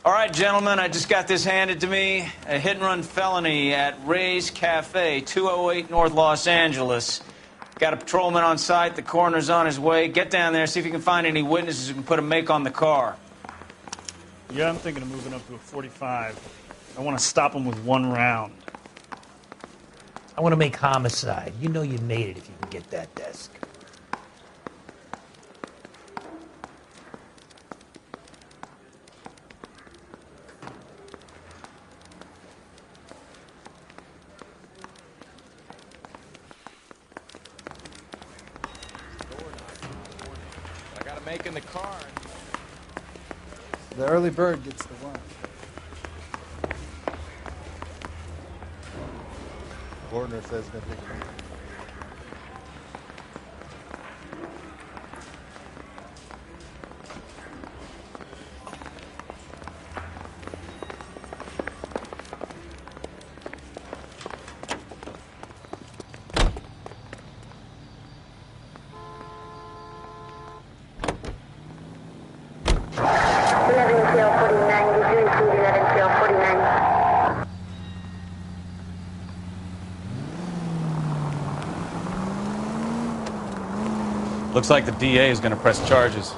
All right, gentlemen, I just got this handed to me. A hit-and-run felony at Ray's Cafe, 208 North Los Angeles. Got a patrolman on site. The coroner's on his way. Get down there, see if you can find any witnesses who can put a make on the car. Yeah, I'm thinking of moving up to a 45. I want to stop him with one round. I want to make homicide. You know you made it if you can get that desk. I got a make in the car. The early bird gets the worm. Coroner says he's going to take a look. Looks like the DA is going to press charges.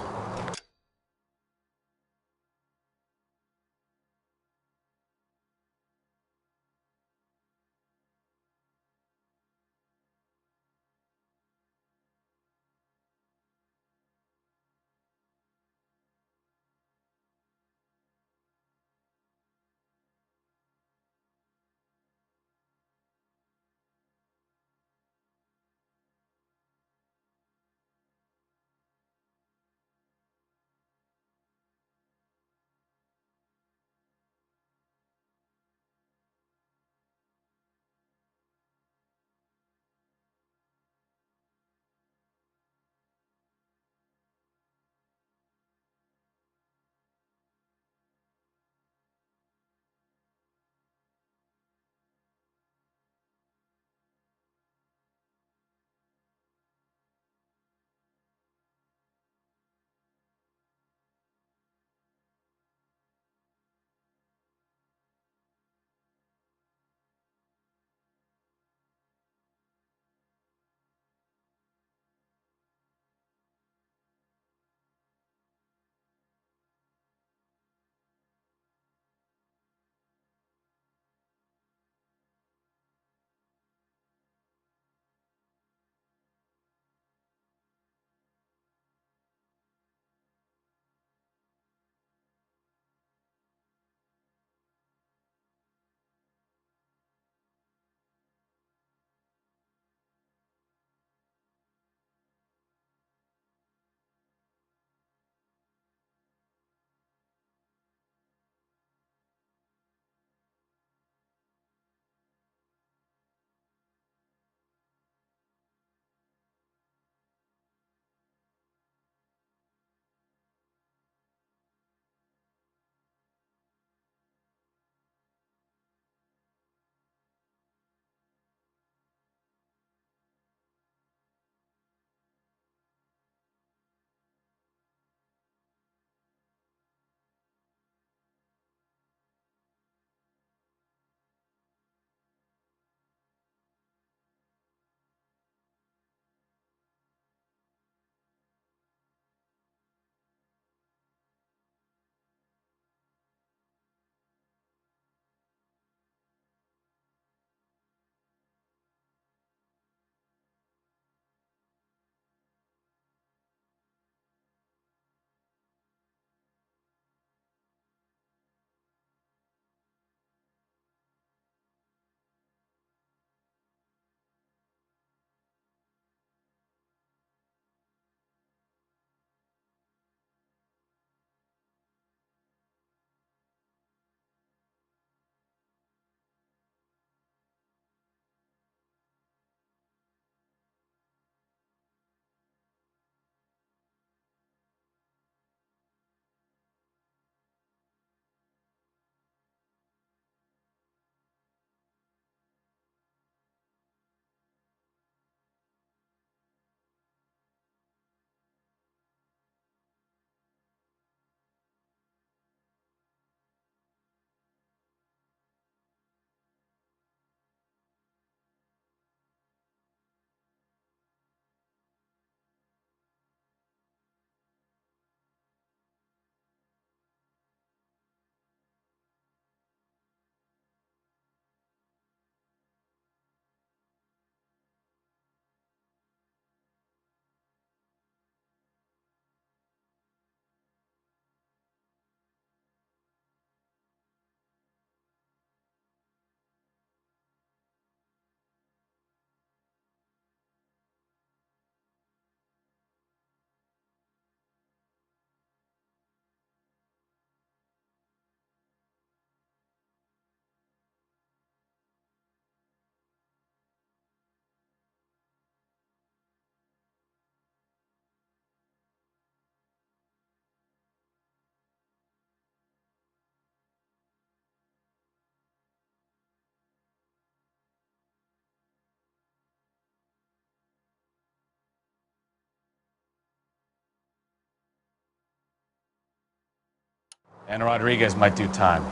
And Rodriguez might do time.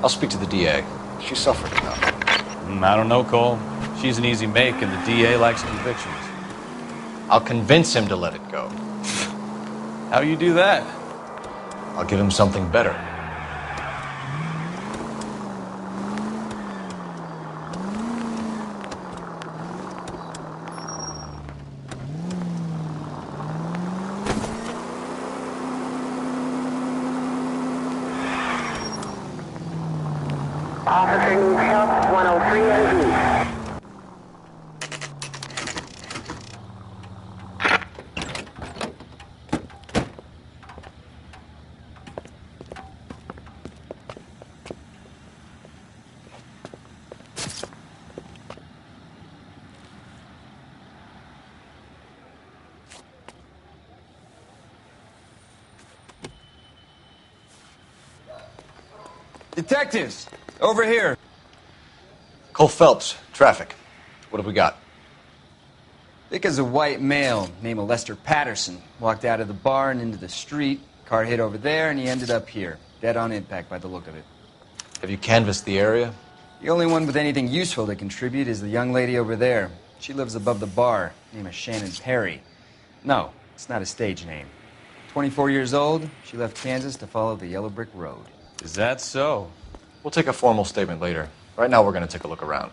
I'll speak to the DA. She's suffering enough. I don't know, Cole. She's an easy make, and the DA likes convictions. I'll convince him to let it go. How you do that? I'll give him something better. Officer needs help, 103 and east. Detectives, over here. Cole Phelps, traffic. What have we got? Thick as a white male, name of Lester Patterson. Walked out of the bar and into the street. Car hit over there, and he ended up here. Dead on impact by the look of it. Have you canvassed the area? The only one with anything useful to contribute is the young lady over there. She lives above the bar. Name is Shannon Perry. No, it's not a stage name. 24 years old, she left Kansas to follow the yellow brick road. Is that so? We'll take a formal statement later. Right now, we're going to take a look around.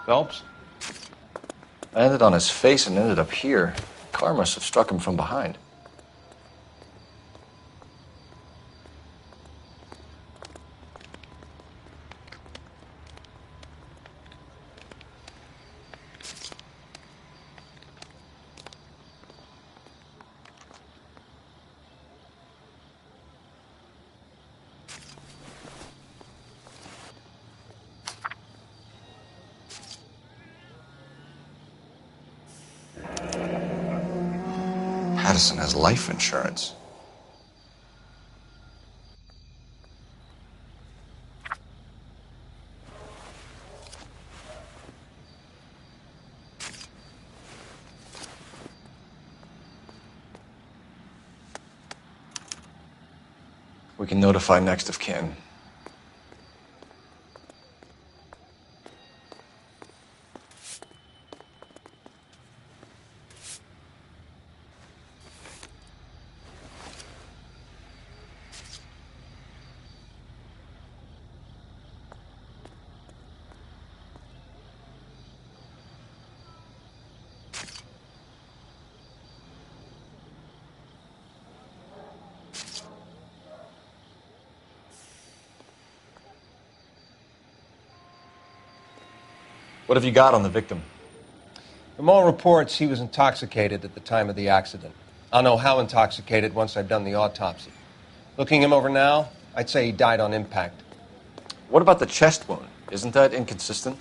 Phelps? Landed on his face and ended up here. Car must have struck him from behind. Patterson has life insurance. We can notify next of kin. What have you got on the victim? From all reports, he was intoxicated at the time of the accident. I'll know how intoxicated once I've done the autopsy. Looking him over now, I'd say he died on impact. What about the chest wound? Isn't that inconsistent?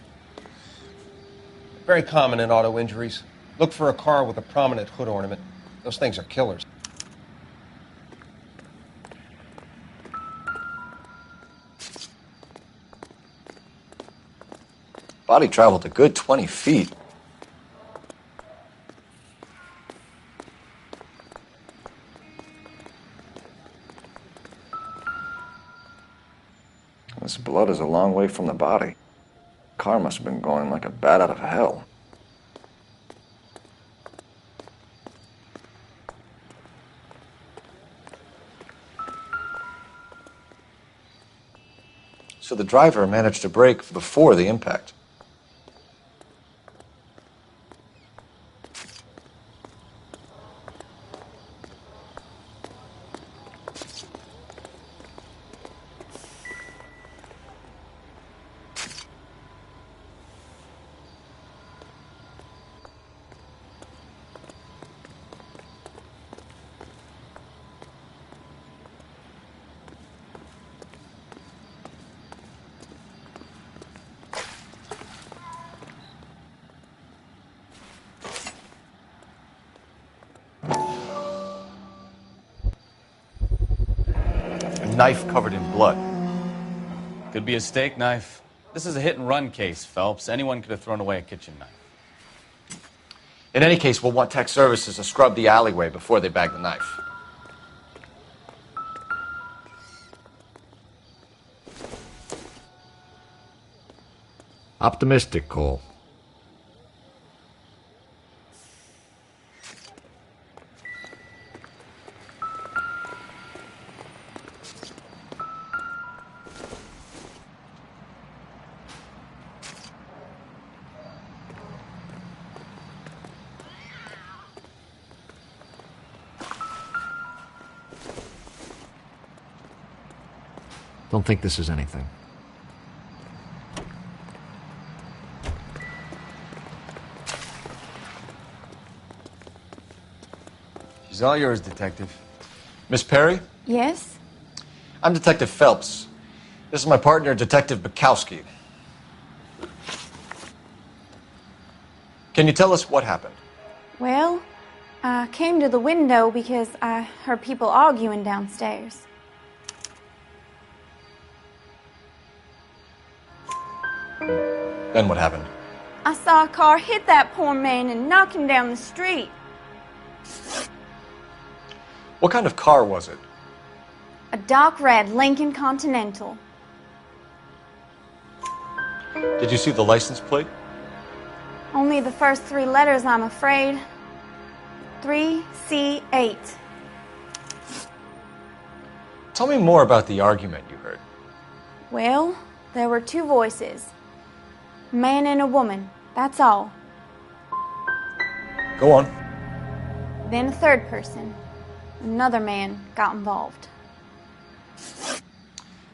Very common in auto injuries. Look for a car with a prominent hood ornament. Those things are killers. Body traveled a good 20 feet. This blood is a long way from the body. Car must have been going like a bat out of hell. So the driver managed to brake before the impact. knife covered in blood. Could be a steak knife. This is a hit-and-run case, Phelps. Anyone could have thrown away a kitchen knife. In any case, we'll want tech services to scrub the alleyway before they bag the knife. Optimistic, Cole. Don't think this is anything. She's all yours, Detective. Miss Perry? Yes? I'm Detective Phelps. This is my partner, Detective Bukowski. Can you tell us what happened? Well, I came to the window because I heard people arguing downstairs. Then what happened? I saw a car hit that poor man and knock him down the street. What kind of car was it? A dark red Lincoln Continental. Did you see the license plate? Only the first 3 letters, I'm afraid. 3C8. Tell me more about the argument you heard. Well, there were 2 voices. A man and a woman, that's all. Go on. Then a third person. Another man got involved.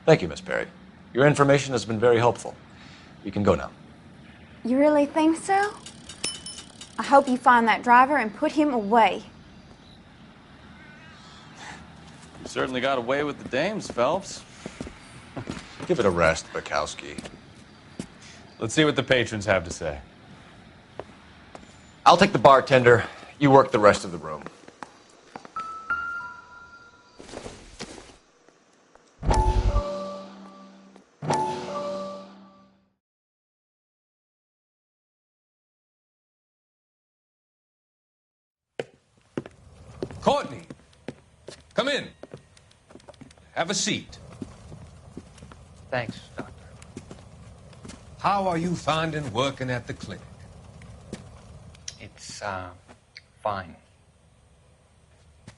Thank you, Miss Perry. Your information has been very helpful. You can go now. You really think so? I hope you find that driver and put him away. You certainly got away with the dames, Phelps. Give it a rest, Bukowski. Let's see what the patrons have to say. I'll take the bartender. You work the rest of the room. Courtney, come in. Have a seat. Thanks, Doctor. How are you finding working at the clinic? It's, fine.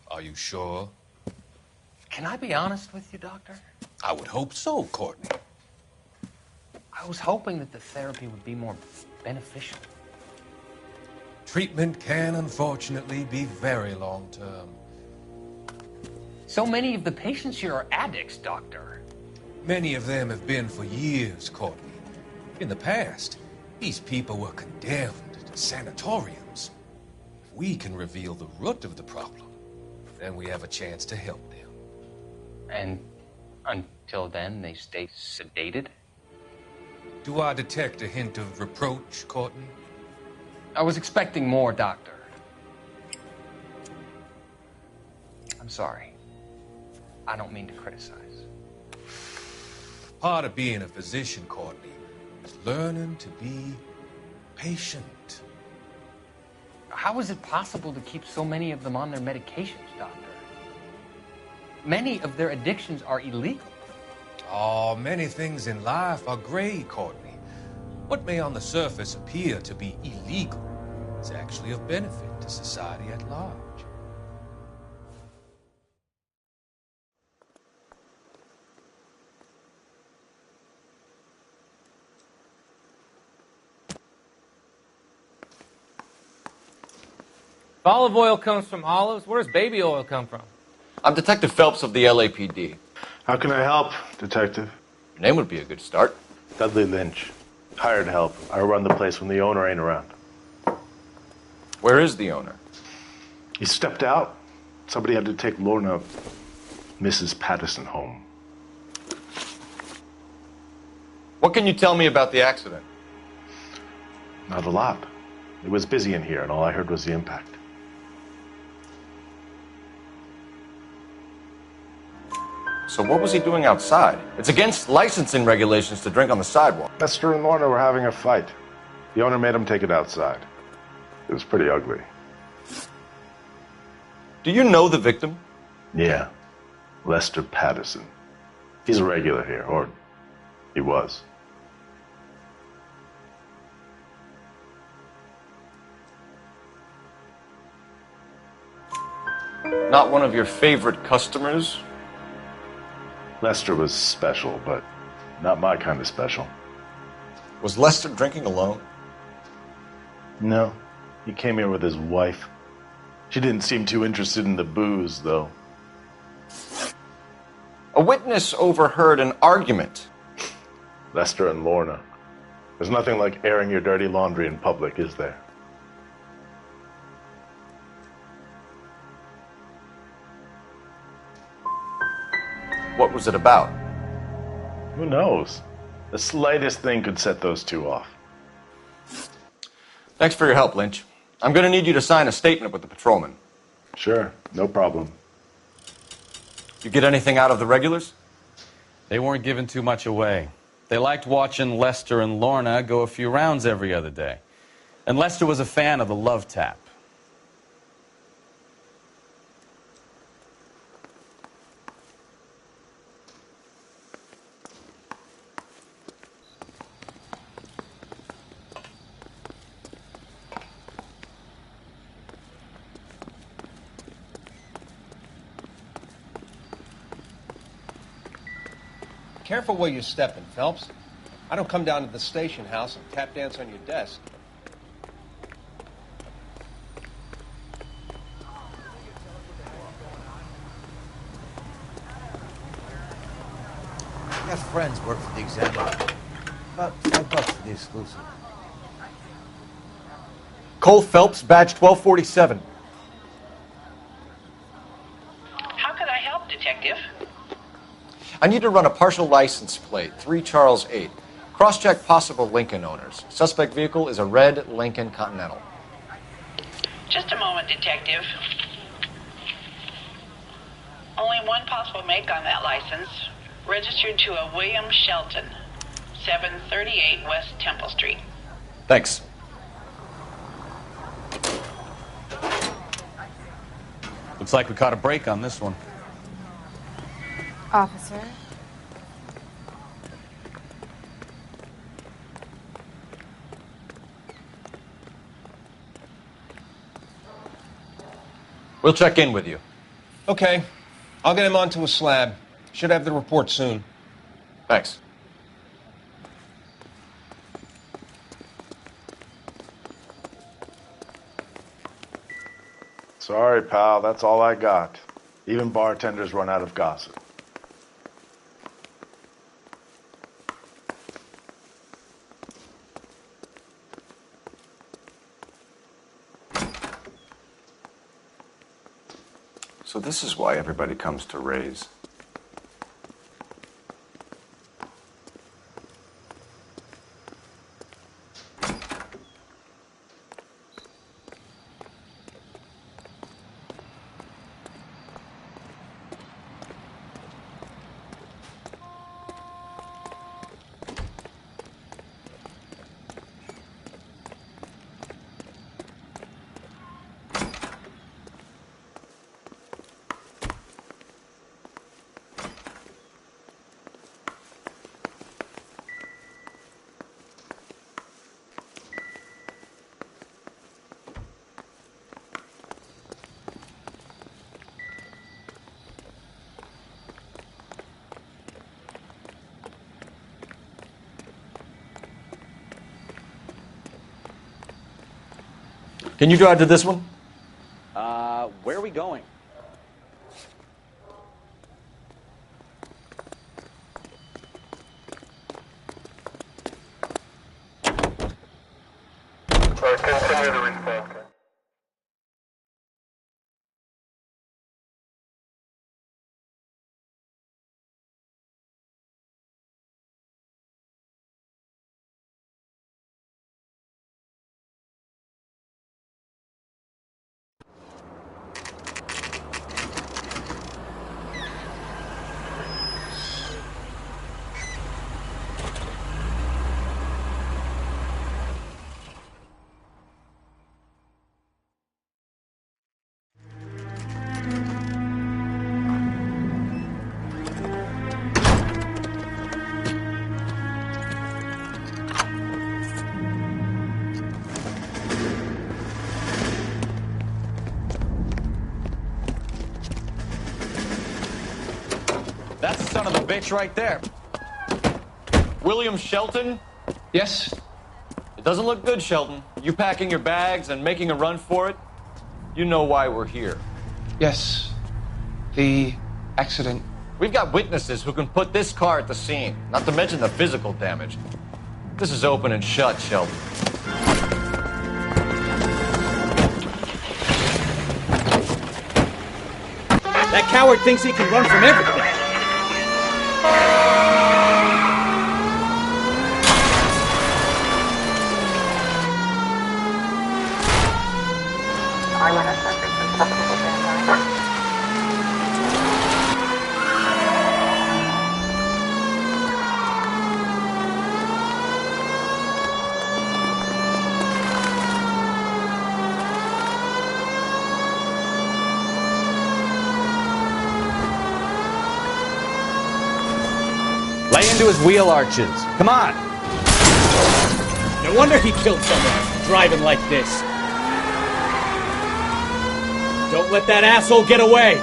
Are you sure? Can I be honest with you, Doctor? I would hope so, Courtney. I was hoping that the therapy would be more beneficial. Treatment can, unfortunately, be very long-term. So many of the patients here are addicts, Doctor. Many of them have been for years, Courtney. In the past, these people were condemned to sanatoriums. If we can reveal the root of the problem, then we have a chance to help them. And until then, they stay sedated? Do I detect a hint of reproach, Courtney? I was expecting more, Doctor. I'm sorry. I don't mean to criticize. Part of being a physician, Courtney, is learning to be patient. How is it possible to keep so many of them on their medications, Doctor? Many of their addictions are illegal. Oh, many things in life are gray, Courtney. What may on the surface appear to be illegal is actually of benefit to society at large. If olive oil comes from olives, where does baby oil come from? I'm Detective Phelps of the LAPD. How can I help, Detective? Your name would be a good start. Dudley Lynch. Hired help. I run the place when the owner ain't around. Where is the owner? He stepped out. Somebody had to take Lorna, Mrs. Patterson, home. What can you tell me about the accident? Not a lot. It was busy in here, and all I heard was the impact. So what was he doing outside? It's against licensing regulations to drink on the sidewalk. Lester and Lorna were having a fight. The owner made him take it outside. It was pretty ugly. Do you know the victim? Yeah. Lester Patterson. He's a regular here, or he was. Not one of your favorite customers? Lester was special, but not my kind of special. Was Lester drinking alone? No. He came here with his wife. She didn't seem too interested in the booze, though. A witness overheard an argument. Lester and Lorna. There's nothing like airing your dirty laundry in public, is there? What was it about? Who knows? The slightest thing could set those two off. Thanks for your help, Lynch. I'm going to need you to sign a statement with the patrolman. Sure, no problem. You get anything out of the regulars? They weren't giving too much away. They liked watching Lester and Lorna go a few rounds every other day. And Lester was a fan of the love tap. Careful where you're stepping, Phelps. I don't come down to the station house and tap dance on your desk. I got friends work for the Examiner. About $5 for the exclusive. Cole Phelps, badge 1247. How could I help, Detective? I need to run a partial license plate, 3 Charles 8. Cross-check possible Lincoln owners. Suspect vehicle is a red Lincoln Continental. Just a moment, Detective. Only one possible make on that license. Registered to a William Shelton, 738 West Temple Street. Thanks. Looks like we caught a break on this one. Officer. We'll check in with you. Okay. I'll get him onto a slab. Should have the report soon. Thanks. Sorry, pal, that's all I got. Even bartenders run out of gossip. So this is why everybody comes to Ray's. Can you drive to this one? Where are we going? Continue to respond. son of a bitch right there. William Shelton? Yes? It doesn't look good, Shelton. You packing your bags and making a run for it? You know why we're here. Yes. The accident. We've got witnesses who can put this car at the scene, not to mention the physical damage. This is open and shut, Shelton. That coward thinks he can run from everything. Lay into his wheel arches. Come on. No wonder he killed someone, driving like this. Don't let that asshole get away.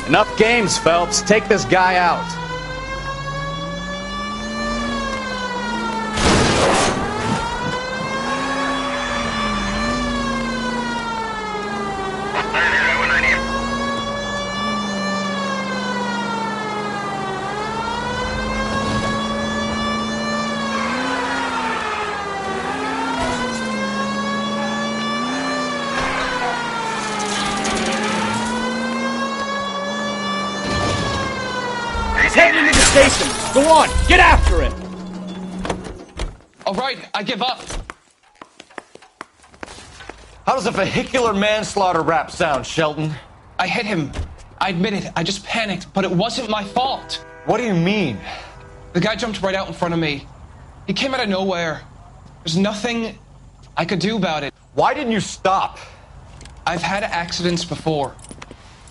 Enough games, Phelps. Take this guy out. He's heading into the station. Go on, get after him. All right, I give up. How does a vehicular manslaughter rap sound, Shelton? I hit him. I admit it. I just panicked, but it wasn't my fault. What do you mean? The guy jumped right out in front of me. He came out of nowhere. There's nothing I could do about it. Why didn't you stop? I've had accidents before.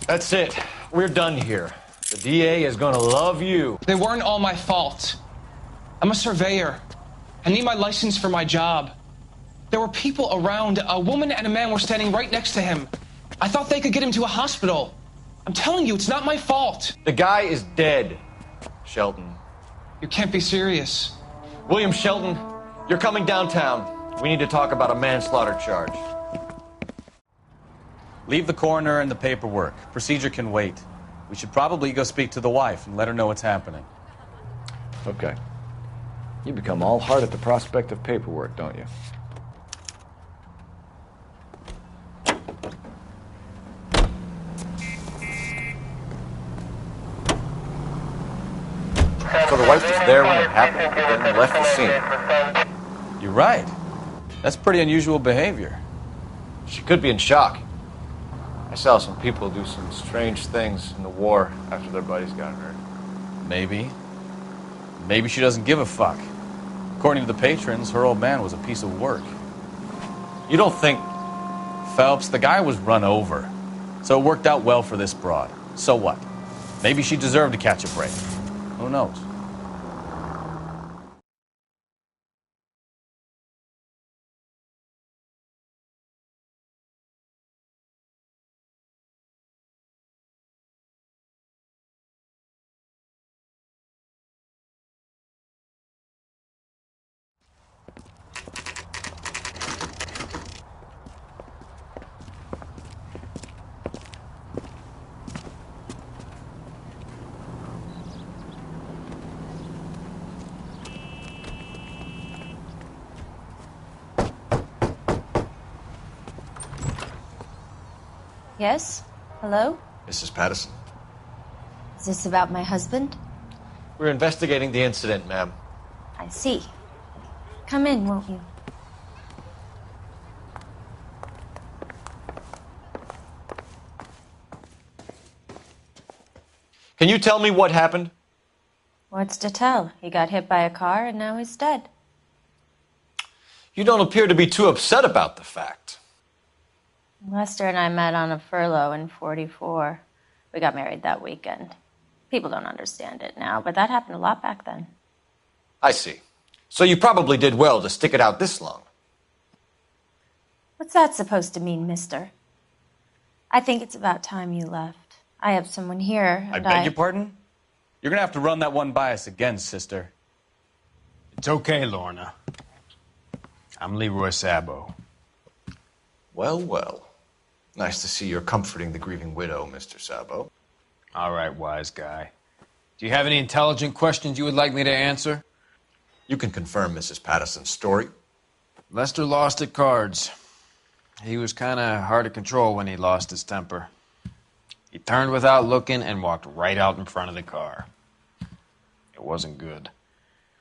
That's it. We're done here. The DA is gonna love you. They weren't all my fault. I'm a surveyor. I need my license for my job. There were people around. A woman and a man were standing right next to him. I thought they could get him to a hospital. I'm telling you, it's not my fault. The guy is dead, Shelton. You can't be serious. William Shelton, you're coming downtown. We need to talk about a manslaughter charge. Leave the coroner and the paperwork. Procedure can wait. We should probably go speak to the wife and let her know what's happening. Okay. You become all heart at the prospect of paperwork, don't you? So the wife was there when it happened, and then left the scene. You're right. That's pretty unusual behavior. She could be in shock. I saw some people do some strange things in the war after their buddies got hurt. Maybe. Maybe she doesn't give a fuck. According to the patrons, her old man was a piece of work. You don't think... Phelps, the guy was run over. So it worked out well for this broad. So what? Maybe she deserved to catch a break. Who knows? Yes? Hello? Mrs. Patterson. Is this about my husband? We're investigating the incident, ma'am. I see. Come in, won't you? Can you tell me what happened? What's to tell? He got hit by a car and now he's dead. You don't appear to be too upset about the fact. Lester and I met on a furlough in '44. We got married that weekend. People don't understand it now, but that happened a lot back then. I see. So you probably did well to stick it out this long. What's that supposed to mean, mister? I think it's about time you left. I have someone here. I And beg your pardon? You're gonna have to run that one by us again, sister. It's okay, Lorna. I'm Leroy Sabo. Well, well. Nice to see you're comforting the grieving widow, Mr. Sabo. All right, wise guy. Do you have any intelligent questions you would like me to answer? You can confirm Mrs. Patterson's story. Lester lost at cards. He was kind of hard to control when he lost his temper. He turned without looking and walked right out in front of the car. It wasn't good.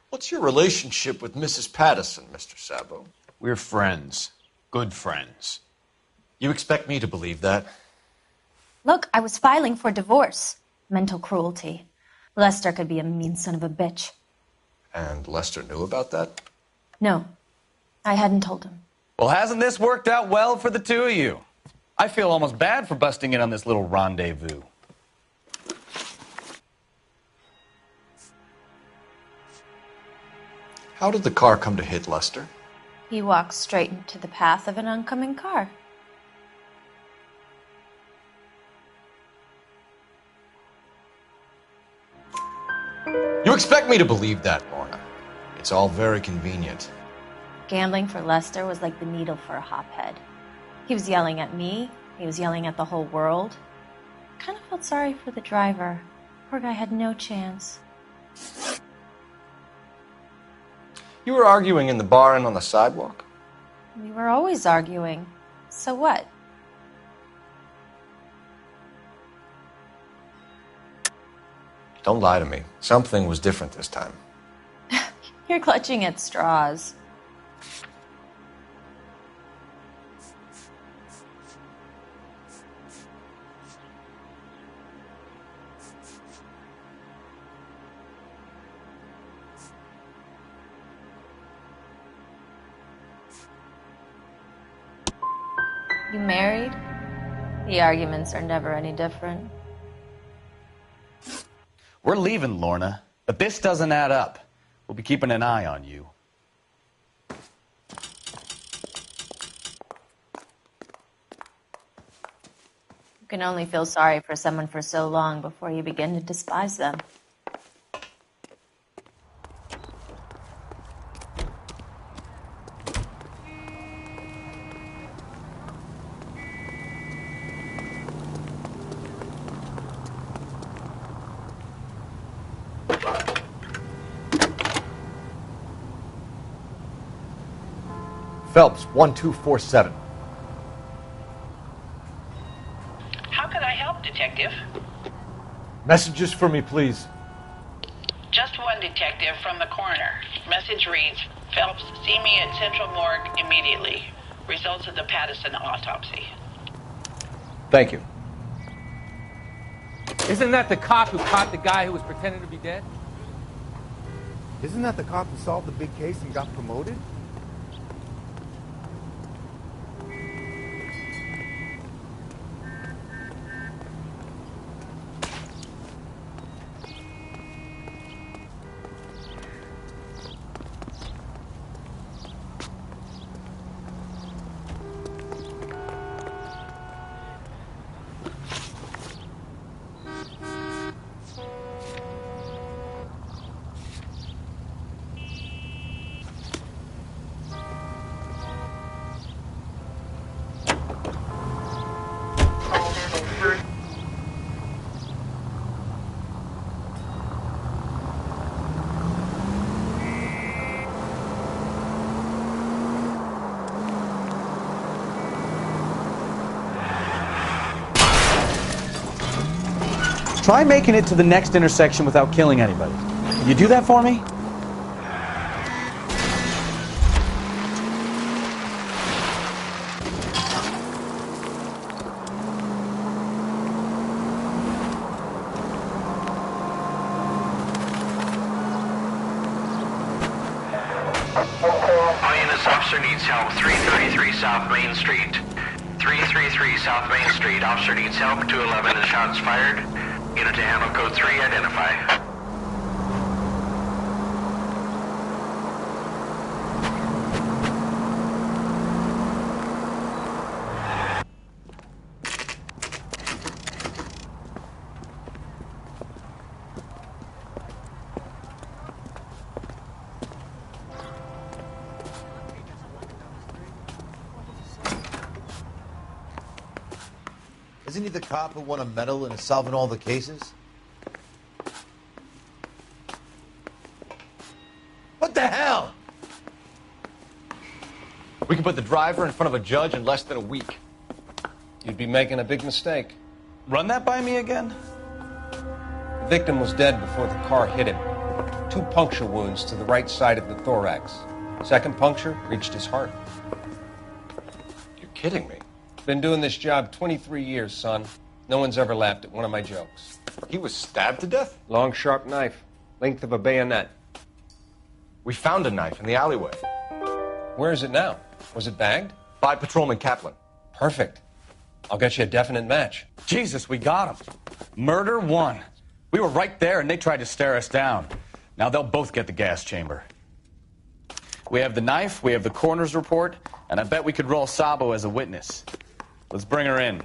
What's your relationship with Mrs. Patterson, Mr. Sabo? We're friends. Good friends. You expect me to believe that? Look, I was filing for divorce. Mental cruelty. Lester could be a mean son of a bitch. And Lester knew about that? No, I hadn't told him. Well, hasn't this worked out well for the two of you? I feel almost bad for busting in on this little rendezvous. How did the car come to hit Lester? He walked straight into the path of an oncoming car. You expect me to believe that, Lorna? It's all very convenient. Gambling for Lester was like the needle for a hophead. He was yelling at me. He was yelling at the whole world. I kind of felt sorry for the driver. Poor guy had no chance. You were arguing in the bar and on the sidewalk? We were always arguing. So what? Don't lie to me. Something was different this time. You're clutching at straws. You married? The arguments are never any different. We're leaving, Lorna, but this doesn't add up. We'll be keeping an eye on you. You can only feel sorry for someone for so long before you begin to despise them. Phelps, 1247. How can I help, Detective? Messages for me, please. Just one detective from the coroner. Message reads, Phelps, see me at Central Morgue immediately. Results of the Patterson autopsy. Thank you. Isn't that the cop who caught the guy who was pretending to be dead? Isn't that the cop who solved the big case and got promoted? Try making it to the next intersection without killing anybody. Can you do that for me? All units, officer needs help. 333 South Main Street. 333 South Main Street. Officer needs help. 211 and shots fired. Unit to handle code 3, identify. Isn't he the cop who won a medal in solving all the cases? What the hell? We can put the driver in front of a judge in less than a week. You'd be making a big mistake. Run that by me again? The victim was dead before the car hit him. 2 puncture wounds to the right side of the thorax. Second puncture reached his heart. You're kidding me. Been doing this job 23 years, son. No one's ever laughed at one of my jokes. He was stabbed to death? Long, sharp knife. Length of a bayonet. We found a knife in the alleyway. Where is it now? Was it bagged? By Patrolman Kaplan. Perfect. I'll get you a definite match. Jesus, we got him. Murder 1. We were right there and they tried to stare us down. Now they'll both get the gas chamber. We have the knife, we have the coroner's report, and I bet we could roll Sabo as a witness. Let's bring her in.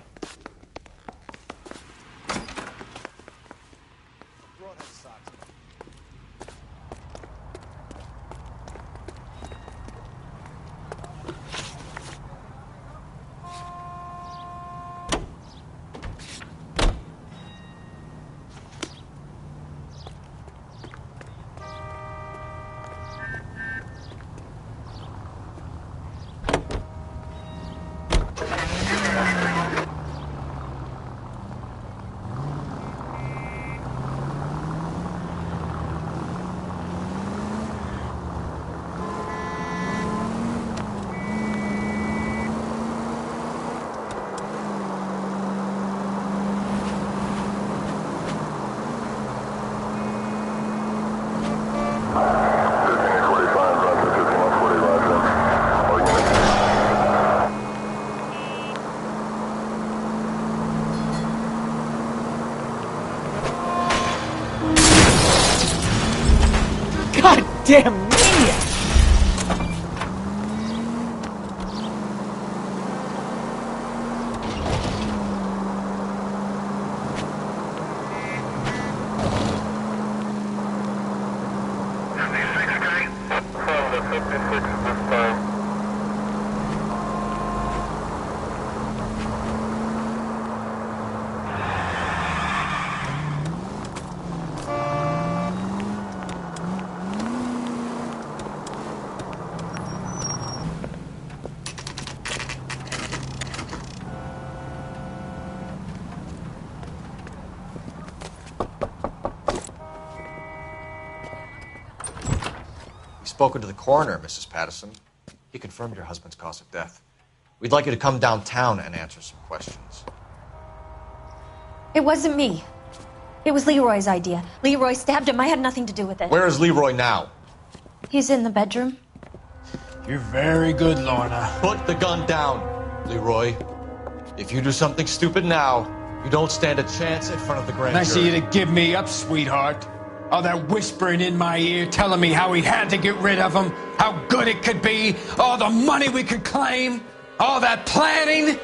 Damn maniac! Spoken to the coroner, Mrs. Patterson. He confirmed your husband's cause of death. We'd like you to come downtown and answer some questions. It wasn't me. It was Leroy's idea. Leroy stabbed him. I had nothing to do with it. Where is Leroy now? He's in the bedroom. You're very good, Lorna. Put the gun down, Leroy. If you do something stupid now, you don't stand a chance in front of the grand Nice of jury. you to give me up, sweetheart. All that whispering in my ear telling me how we had to get rid of him, how good it could be, all the money we could claim, all that planning,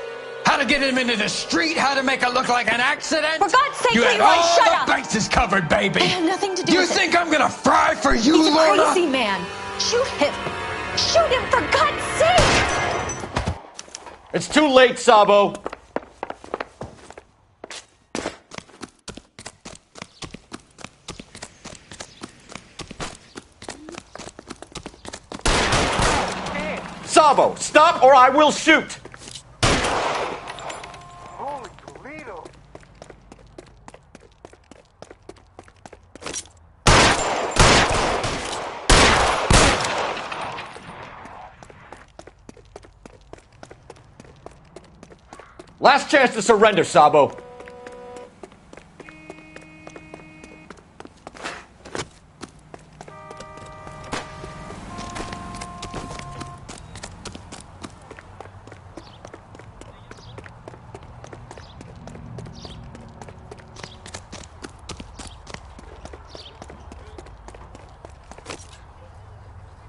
how to get him into the street, how to make it look like an accident. For God's sake, you had Leroy, all shut the up! bases covered, baby. I had nothing to do You with it. think I'm gonna fry for you, He's a Lorna? crazy man. Shoot him. Shoot him, for God's sake! It's too late, Sabo. Sabo, stop or I will shoot! Holy Toledo. Last chance to surrender, Sabo.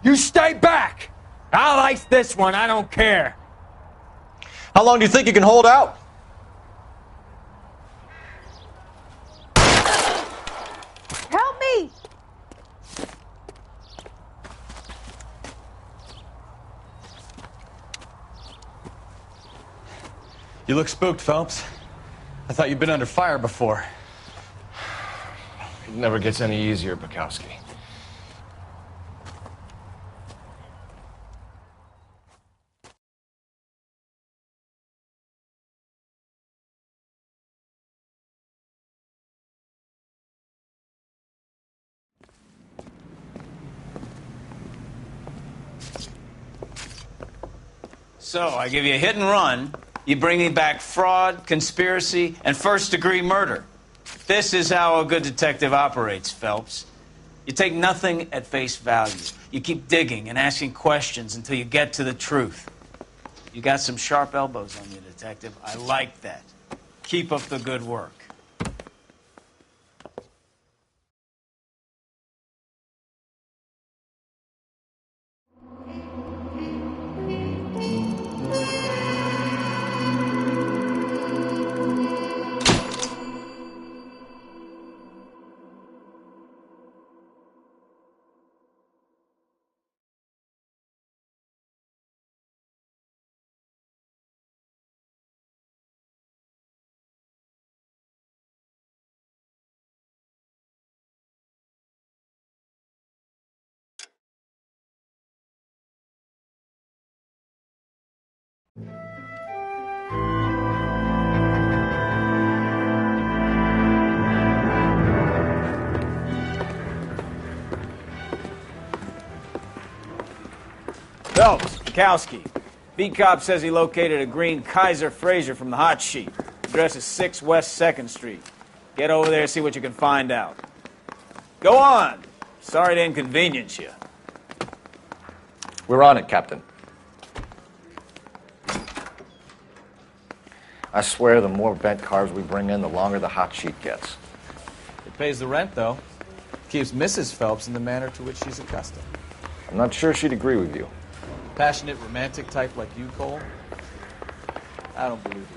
You stay back! I'll ice this one, I don't care. How long do you think you can hold out? Help me! You look spooked, Phelps. I thought you'd been under fire before. It never gets any easier, Bukowski. So, I give you a hit and run. You bring me back fraud, conspiracy, and first-degree murder. This is how a good detective operates, Phelps. You take nothing at face value. You keep digging and asking questions until you get to the truth. You got some sharp elbows on you, detective. I like that. Keep up the good work. Phelps, Bukowski. Beat cop says he located a green Kaiser Fraser from the hot sheet. Address is 6 West 2nd Street. Get over there and see what you can find out. Go on. Sorry to inconvenience you. We're on it, Captain. I swear the more bent cars we bring in, the longer the hot sheet gets. It pays the rent, though. Keeps Mrs. Phelps in the manner to which she's accustomed. I'm not sure she'd agree with you. Passionate, romantic type like you, Cole? I don't believe you.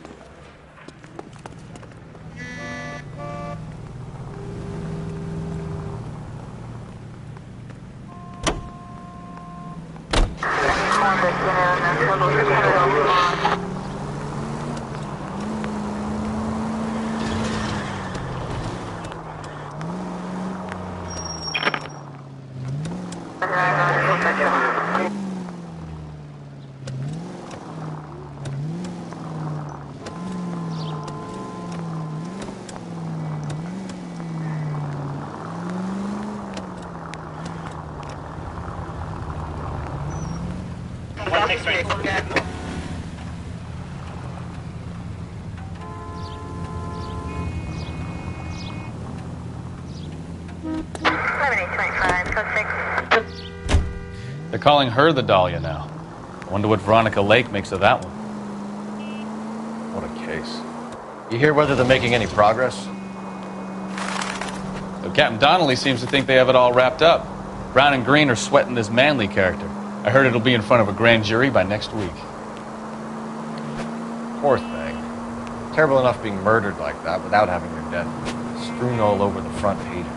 They're calling her the Dahlia now. I wonder what Veronica Lake makes of that one. What a case. You hear whether they're making any progress? So Captain Donnelly seems to think they have it all wrapped up. Brown and Green are sweating this Manley character. I heard it'll be in front of a grand jury by next week. Poor thing. Terrible enough being murdered like that without having your death strewn all over the front pages.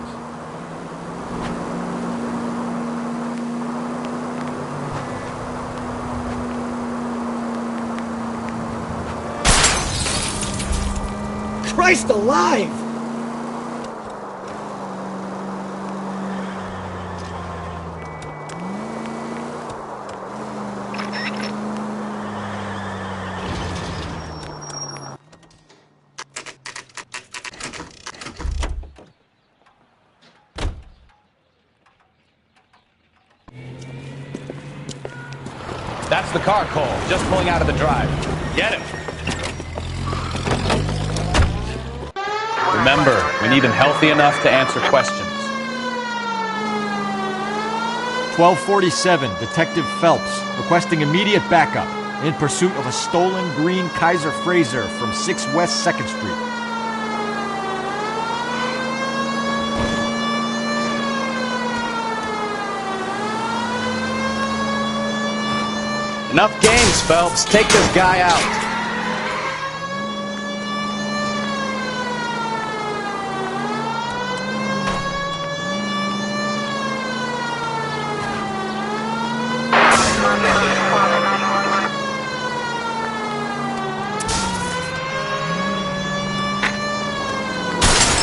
Christ alive! That's the car, Cole. Just pulling out of the drive. Get him. Remember, we need him healthy enough to answer questions. 1247, Detective Phelps, requesting immediate backup in pursuit of a stolen green Kaiser Fraser from 6 West 2nd Street. Enough games, Phelps. Take this guy out.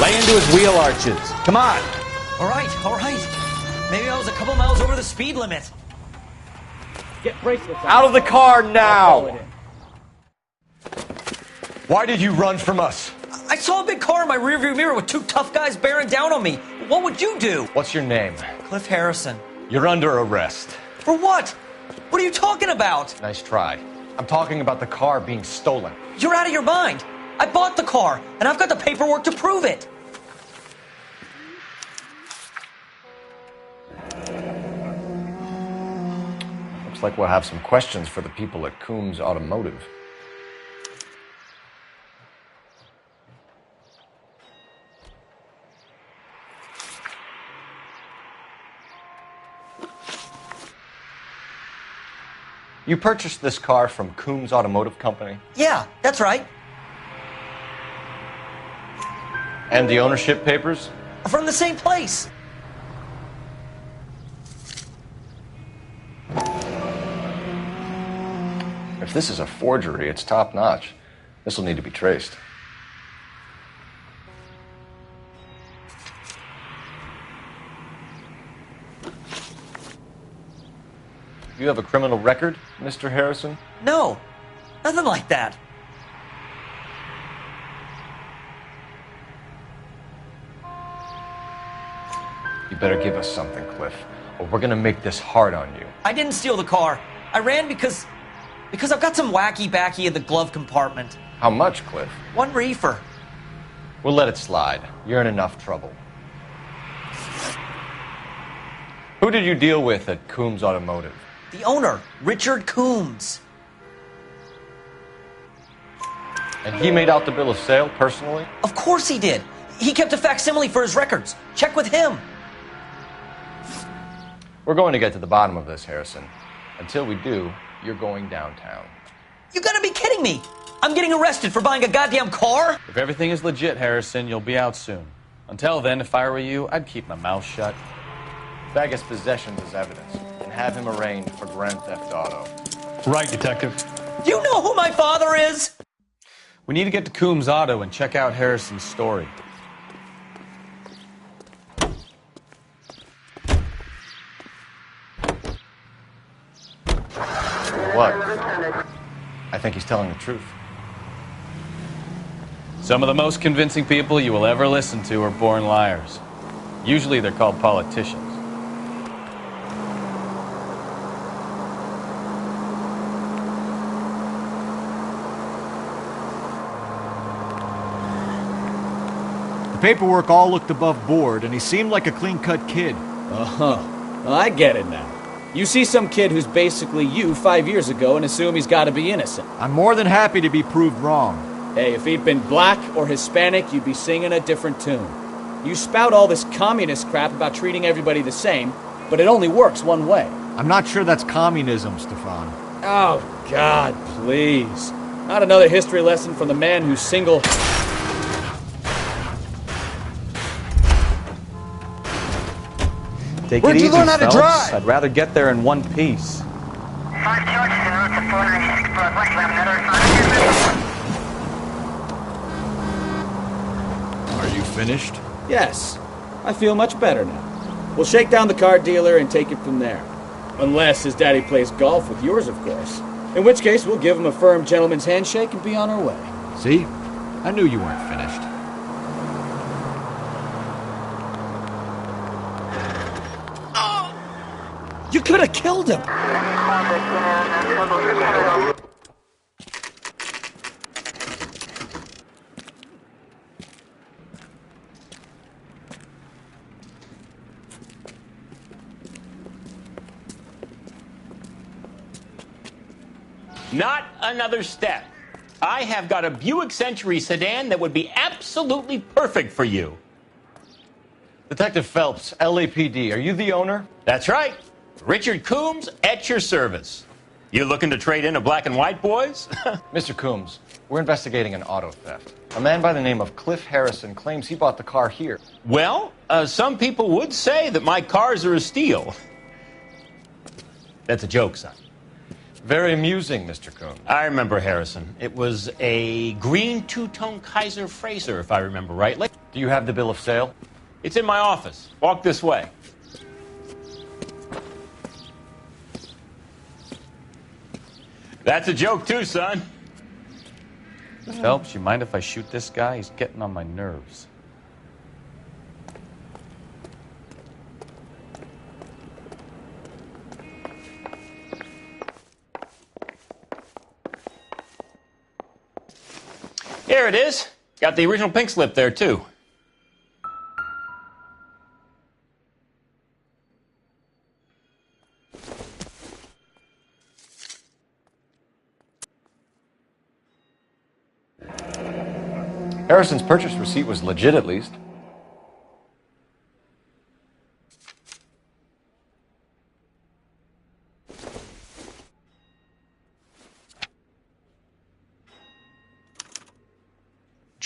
Lay into his wheel arches. Come on. All right. Maybe I was a couple miles over the speed limit. Get bracelets on. Out of the car now! Why did you run from us? I saw a big car in my rearview mirror with two tough guys bearing down on me. What would you do? What's your name? Cliff Harrison. You're under arrest. For what? What are you talking about? Nice try. I'm talking about the car being stolen. You're out of your mind. I bought the car, and I've got the paperwork to prove it. Looks like we'll have some questions for the people at Coombs Automotive. You purchased this car from Coombs Automotive Company? Yeah, that's right. And the ownership papers? From the same place. If this is a forgery, it's top-notch. This will need to be traced. You have a criminal record, Mr. Harrison? No, nothing like that. You better give us something, Cliff, or we're gonna make this hard on you. I didn't steal the car. I ran because I've got some wacky backy in the glove compartment. How much, Cliff? 1 reefer. We'll let it slide. You're in enough trouble. Who did you deal with at Coombs Automotive? The owner, Richard Coombs. And he made out the bill of sale personally? Of course he did. He kept a facsimile for his records. Check with him. We're going to get to the bottom of this, Harrison. Until we do, you're going downtown. You gotta be kidding me. I'm getting arrested for buying a goddamn car? If everything is legit, Harrison, you'll be out soon. Until then, if I were you, I'd keep my mouth shut. Bag his possessions as evidence and have him arraigned for grand theft auto. Right, Detective. You know who my father is? We need to get to Coombs Auto and check out Harrison's story. What? I think he's telling the truth. Some of the most convincing people you will ever listen to are born liars. Usually they're called politicians. The paperwork all looked above board, and he seemed like a clean-cut kid. Oh, well, I get it now. You see some kid who's basically you 5 years ago and assume he's got to be innocent. I'm more than happy to be proved wrong. Hey, if he'd been black or Hispanic, you'd be singing a different tune. You spout all this communist crap about treating everybody the same, but it only works one way. I'm not sure that's communism, Stefan. Oh, God, please. Not another history lesson from the man who's single... Take Where'd it you easy, learn how to Phelps. drive? I'd rather get there in one piece. 5 George is en route to 496 Broad West. We have another assignment. Are you finished? Yes. I feel much better now. We'll shake down the car dealer and take it from there. Unless his daddy plays golf with yours, of course. In which case, we'll give him a firm gentleman's handshake and be on our way. See? I knew you weren't finished. You could have killed him! Not another step. I have got a Buick Century sedan that would be absolutely perfect for you. Detective Phelps, LAPD, are you the owner? That's right. Richard Coombs at your service. You looking to trade in a black and white, boys? Mr. Coombs, we're investigating an auto theft. A man by the name of Cliff Harrison claims he bought the car here. Well, some people would say that my cars are a steal. That's a joke, son. Very amusing, Mr. Combs. I remember Harrison. It was a green two-tone Kaiser Frazer, if I remember rightly. Do you have the bill of sale? It's in my office. Walk this way. That's a joke, too, son. Phelps, you mind if I shoot this guy? He's getting on my nerves. Here it is. Got the original pink slip there, too. Harrison's purchase receipt was legit, at least.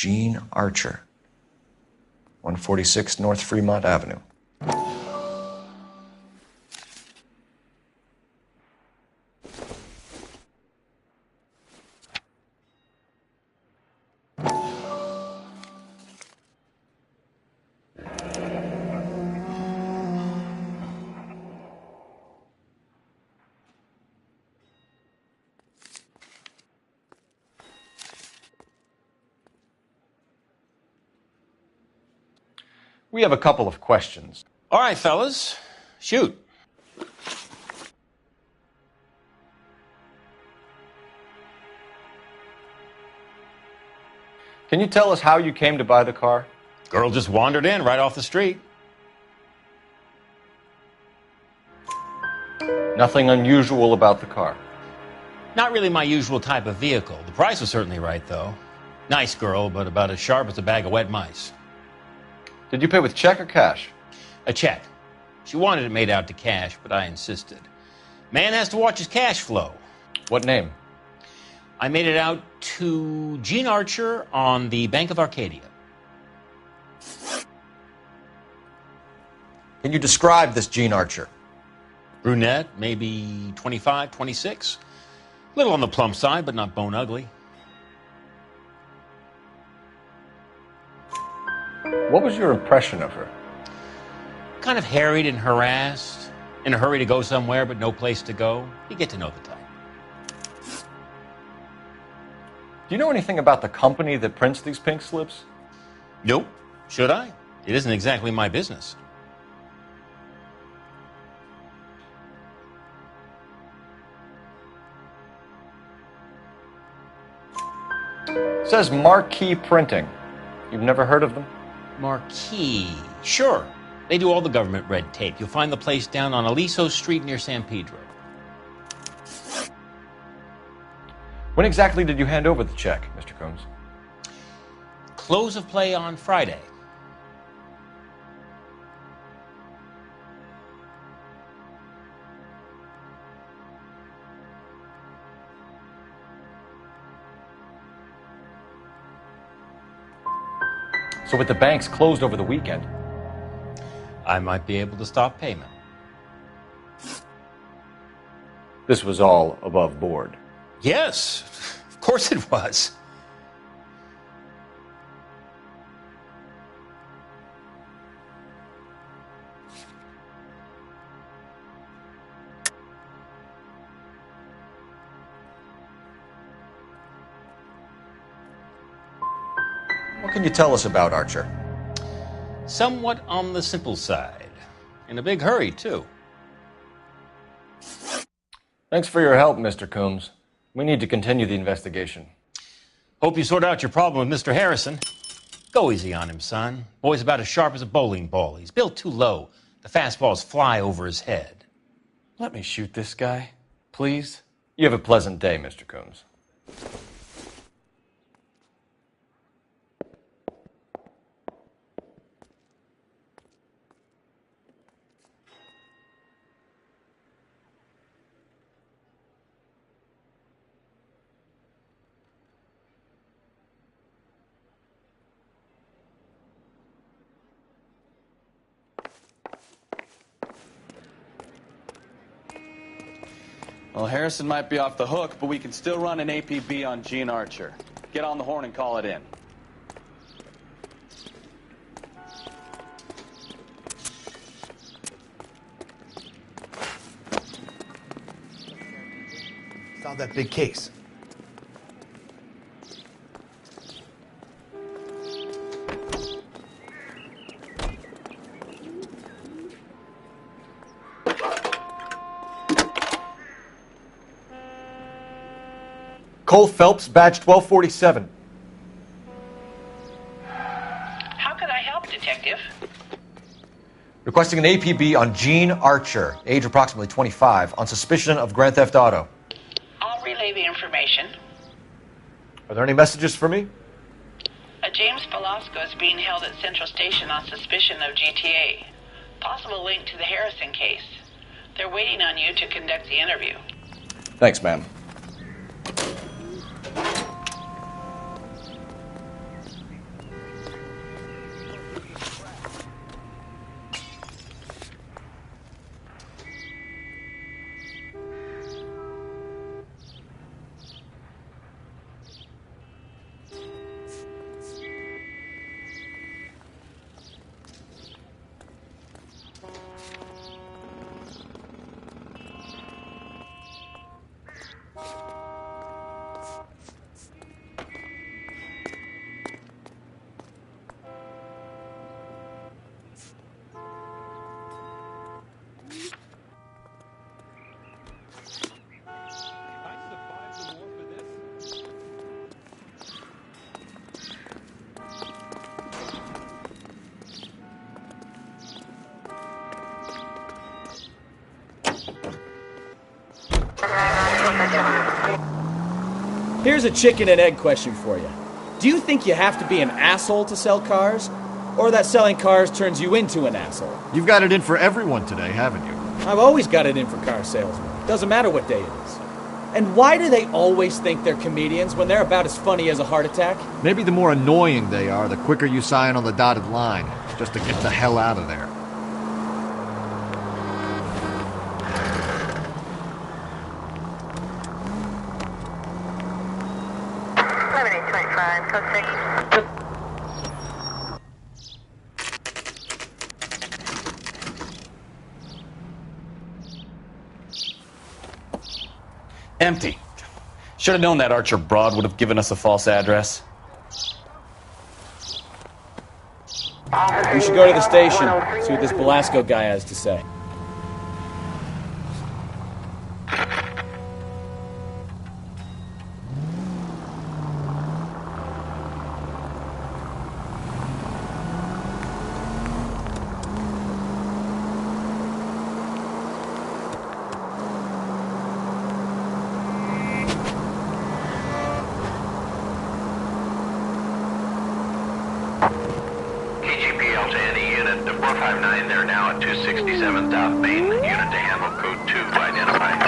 Gene Archer, 146 North Fremont Avenue. We have a couple of questions. All right, fellas. Shoot. Can you tell us how you came to buy the car? Girl just wandered in right off the street. Nothing unusual about the car. Not really my usual type of vehicle. The price was certainly right, though. Nice girl, but about as sharp as a bag of wet mice. Did you pay with check or cash? A check. She wanted it made out to cash, but I insisted. Man has to watch his cash flow. What name? I made it out to Gene Archer on the Bank of Arcadia. Can you describe this Gene Archer? Brunette, maybe 25, 26. Little on the plump side, but not bone ugly. What was your impression of her? Kind of harried and harassed, in a hurry to go somewhere, but no place to go. You get to know the type. Do you know anything about the company that prints these pink slips? Nope. Should I? It isn't exactly my business. It says Marquee Printing. You've never heard of them? Marquee. Sure. They do all the government red tape. You'll find the place down on Aliso Street near San Pedro. When exactly did you hand over the check, Mr. Combs? Close of play on Friday. So with the banks closed over the weekend, I might be able to stop payment. this was all above board. Yes, of course it was. What can you tell us about Archer? Somewhat on the simple side. In a big hurry, too. Thanks for your help, Mr. Combs. We need to continue the investigation. Hope you sort out your problem with Mr. Harrison. Go easy on him, son. Boy's about as sharp as a bowling ball. He's built too low. The fastballs fly over his head. Let me shoot this guy, please. You have a pleasant day, Mr. Combs. Well, Harrison might be off the hook, but we can still run an APB on Gene Archer. Get on the horn and call it in. Solve that big case. Cole Phelps, badge 1247. How can I help, Detective? Requesting an APB on Gene Archer, age approximately 25, on suspicion of grand theft auto. I'll relay the information. Are there any messages for me? A James Velasco is being held at Central Station on suspicion of GTA. Possible link to the Harrison case. They're waiting on you to conduct the interview. Thanks, ma'am. Here's a chicken and egg question for you. Do you think you have to be an asshole to sell cars? Or that selling cars turns you into an asshole? You've got it in for everyone today, haven't you? I've always got it in for car salesmen. Doesn't matter what day it is. And why do they always think they're comedians when they're about as funny as a heart attack? Maybe the more annoying they are, the quicker you sign on the dotted line, just to get the hell out of there. Empty. Should have known that Archer broad would have given us a false address. We should go to the station, see what this Velasco guy has to say. KGPL to any unit, the 459, they're now at 267 South Main. Unit to handle code 2 identified.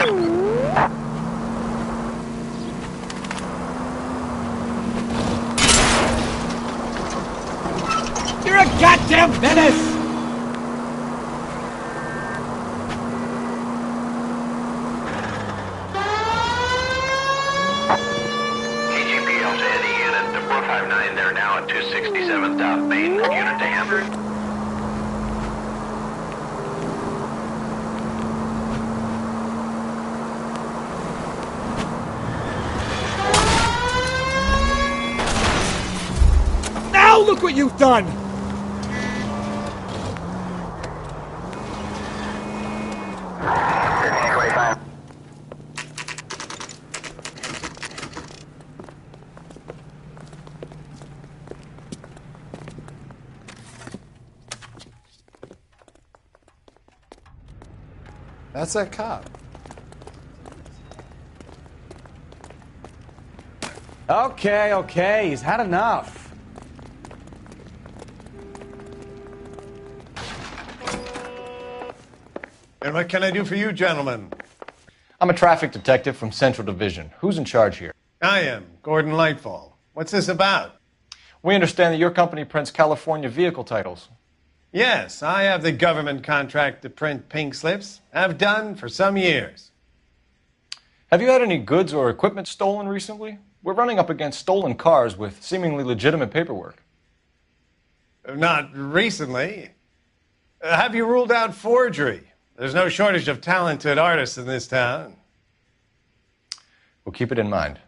You're a goddamn menace! KGPL to any unit, the 459, they're now at 267 South Main. Unit to handle. Now look what you've done! That's that cop. Okay, he's had enough. And what can I do for you, gentlemen? I'm a traffic detective from Central Division. Who's in charge here? I am, Gordon Lightfall. What's this about? We understand that your company prints California vehicle titles. Yes, I have the government contract to print pink slips. I've done for some years. Have you had any goods or equipment stolen recently? We're running up against stolen cars with seemingly legitimate paperwork. Not recently. Have you ruled out forgery? There's no shortage of talented artists in this town. We'll keep it in mind.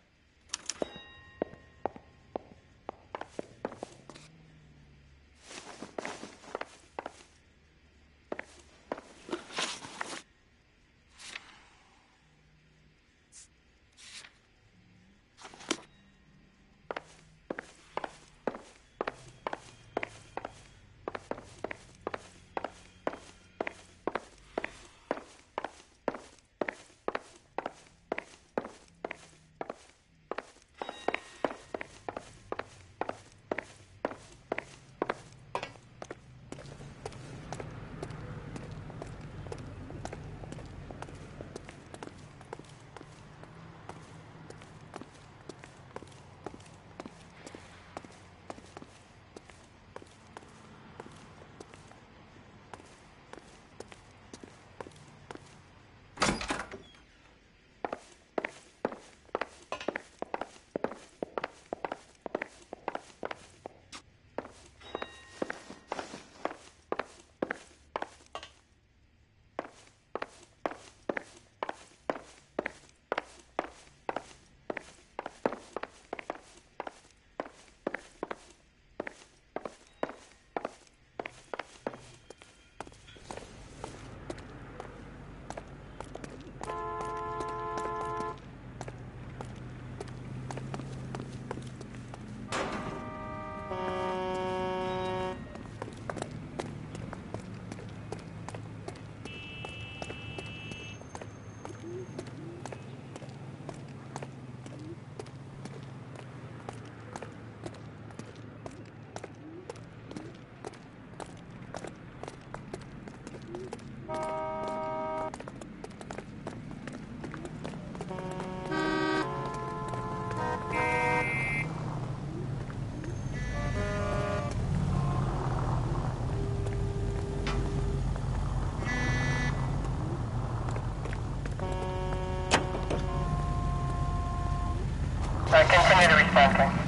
Continue to respond.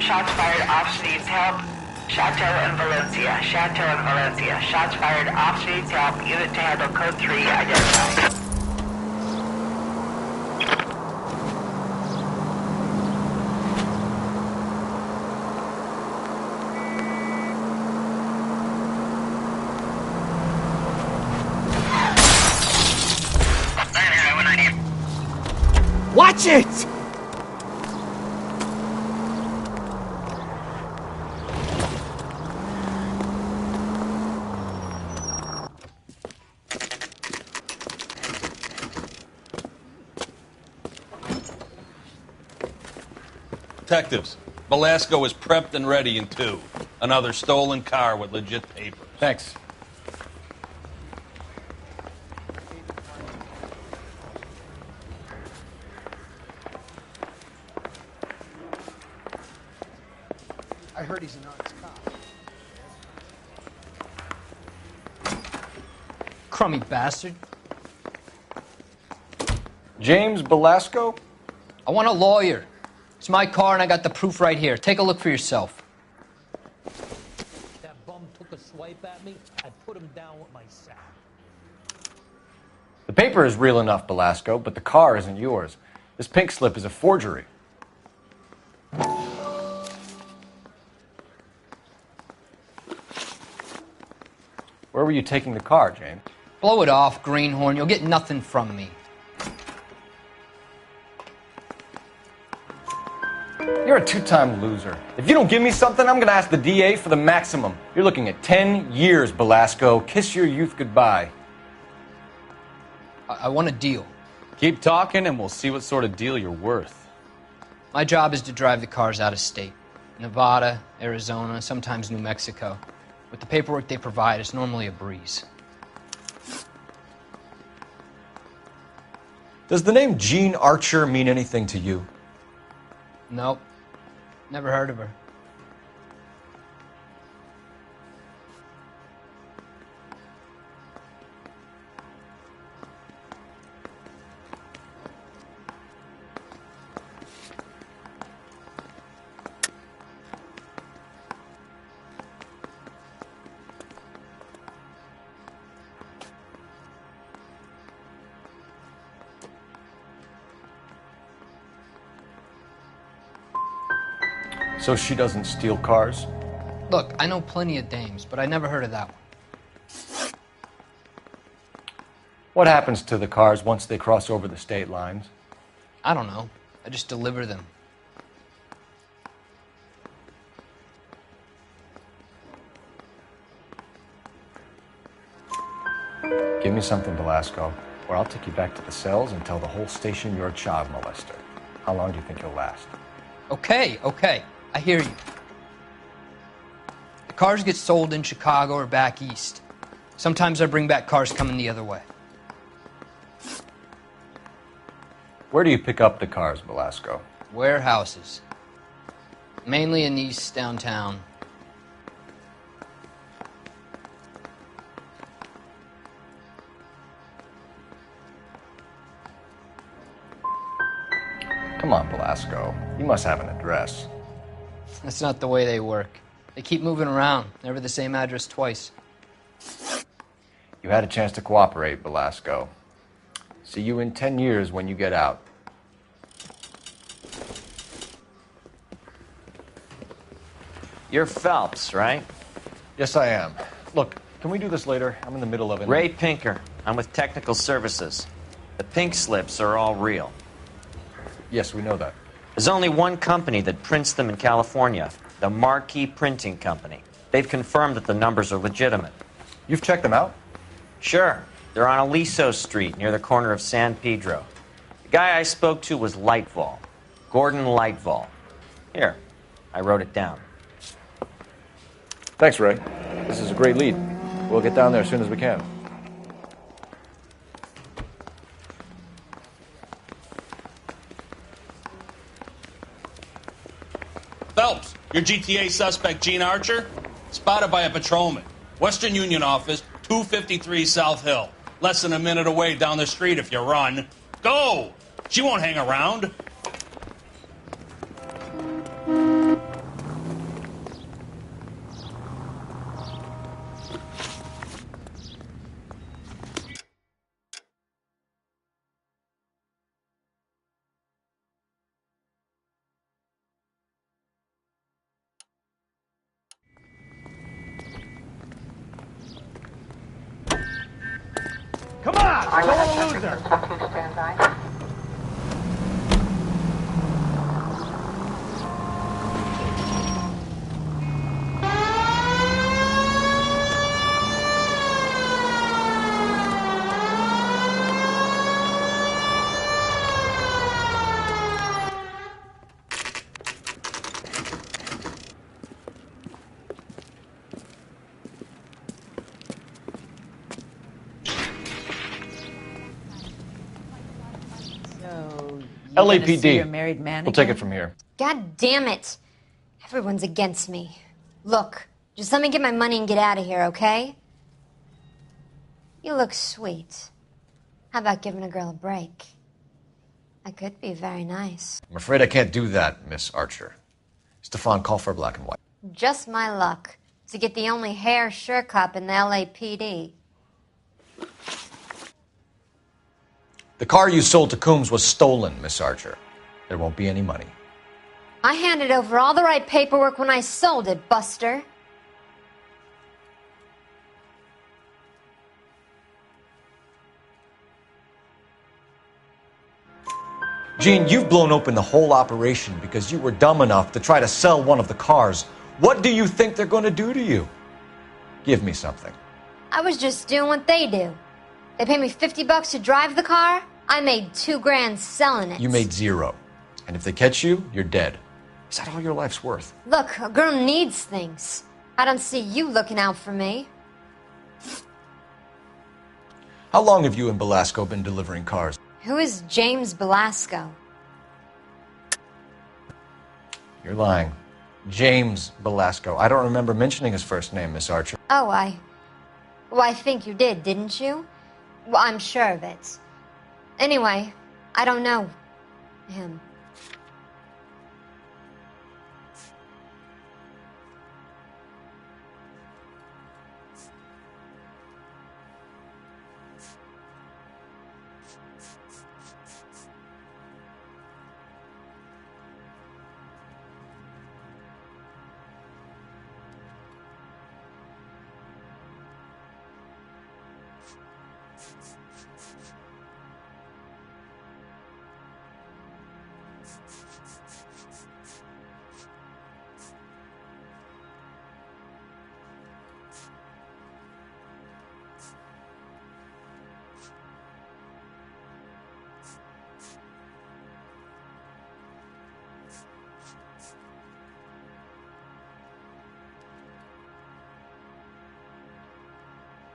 Shots fired, officer needs help. Chateau and Valencia. Chateau and Valencia. Shots fired, officer needs help. Unit to handle code 3 identified. Watch it! Detectives, Velasco is prepped and ready in 2. Another stolen car with legit papers. Thanks. I heard he's an honest cop. Crummy bastard. James Velasco? I want a lawyer. It's my car and I got the proof right here. Take a look for yourself. That bum took a swipe at me. I put him down with my sack. The paper is real enough, Velasco, but the car isn't yours. This pink slip is a forgery. Where were you taking the car, James? Blow it off, greenhorn. You'll get nothing from me. You're a two-time loser. If you don't give me something, I'm going to ask the DA for the maximum. You're looking at 10 years, Velasco. Kiss your youth goodbye. I want a deal. Keep talking and we'll see what sort of deal you're worth. My job is to drive the cars out of state. Nevada, Arizona, sometimes New Mexico. With the paperwork they provide, it's normally a breeze. Does the name Jean Archer mean anything to you? Nope. Never heard of her. So she doesn't steal cars? Look, I know plenty of dames, but I never heard of that one. What happens to the cars once they cross over the state lines? I don't know. I just deliver them. Give me something, Velasco, or I'll take you back to the cells and tell the whole station you're a child molester. How long do you think you'll last? Okay. I hear you. The cars get sold in Chicago or back east. Sometimes I bring back cars coming the other way. Where do you pick up the cars, Velasco? Warehouses. Mainly in East downtown. Come on, Velasco. You must have an address. That's not the way they work. They keep moving around, never the same address twice. You had a chance to cooperate, Velasco. See you in 10 years when you get out. You're Phelps, right? Yes, I am. Look, can we do this later? I'm in the middle of it. Ray Pinker. I'm with Technical Services. The pink slips are all real. Yes, we know that. There's only one company that prints them in California, the Marquee Printing Company. They've confirmed that the numbers are legitimate. You've checked them out? Sure. They're on Aliso Street, near the corner of San Pedro. The guy I spoke to was Lightval. Gordon Lightval. Here, I wrote it down. Thanks, Ray. This is a great lead. We'll get down there as soon as we can. Phelps, your GTA suspect, Jean Archer, spotted by a patrolman. Western Union office, 253 South Hill. Less than a minute away down the street if you run. Go! She won't hang around. Come on! Don't lose her! LAPD. A married man We'll again? take it from here. God damn it. Everyone's against me. Look, just let me get my money and get out of here, okay? You look sweet. How about giving a girl a break? I could be very nice. I'm afraid I can't do that, Miss Archer. Stefan, call for black and white. Just my luck to get the only hair sure cop in the LAPD. The car you sold to Coombs was stolen, Miss Archer. There won't be any money. I handed over all the right paperwork when I sold it, Buster. Jean, you've blown open the whole operation because you were dumb enough to try to sell one of the cars. What do you think they're going to do to you? Give me something. I was just doing what they do. They pay me $50 to drive the car. I made $2,000 selling it. You made 0. And if they catch you, you're dead. Is that all your life's worth? Look, a girl needs things. I don't see you looking out for me. How long have you and Belasco been delivering cars? Who is James Belasco? You're lying. James Belasco. I don't remember mentioning his first name, Miss Archer. Oh, Well, I think you did, didn't you? Well, I'm sure of it. Anyway, I don't know him.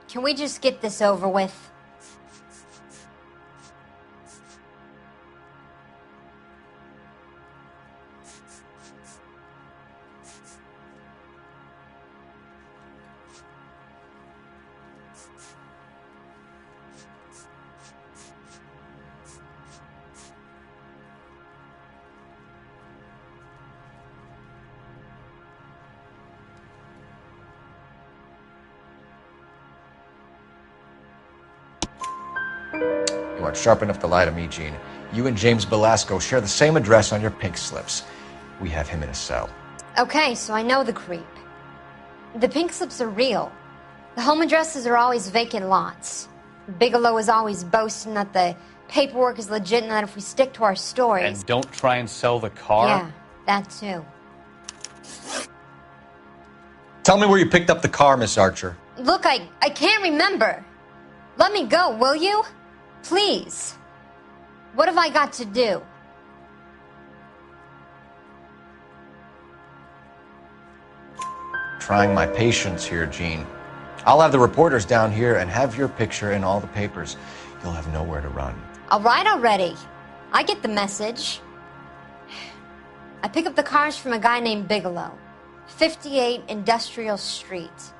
Can we just get this over with? You aren't sharp enough to lie to me, Gene. You and James Belasco share the same address on your pink slips. We have him in a cell. Okay, so I know the creep. The pink slips are real. The home addresses are always vacant lots. Bigelow is always boasting that the paperwork is legit and that if we stick to our stories... And don't try and sell the car? Yeah, that too. Tell me where you picked up the car, Miss Archer. Look, I can't remember. Let me go, will you? Please. What have I got to do? Trying my patience here, Gene. I'll have the reporters down here and have your picture in all the papers. You'll have nowhere to run. All right already. I get the message. I pick up the cars from a guy named Bigelow. 58 Industrial Street.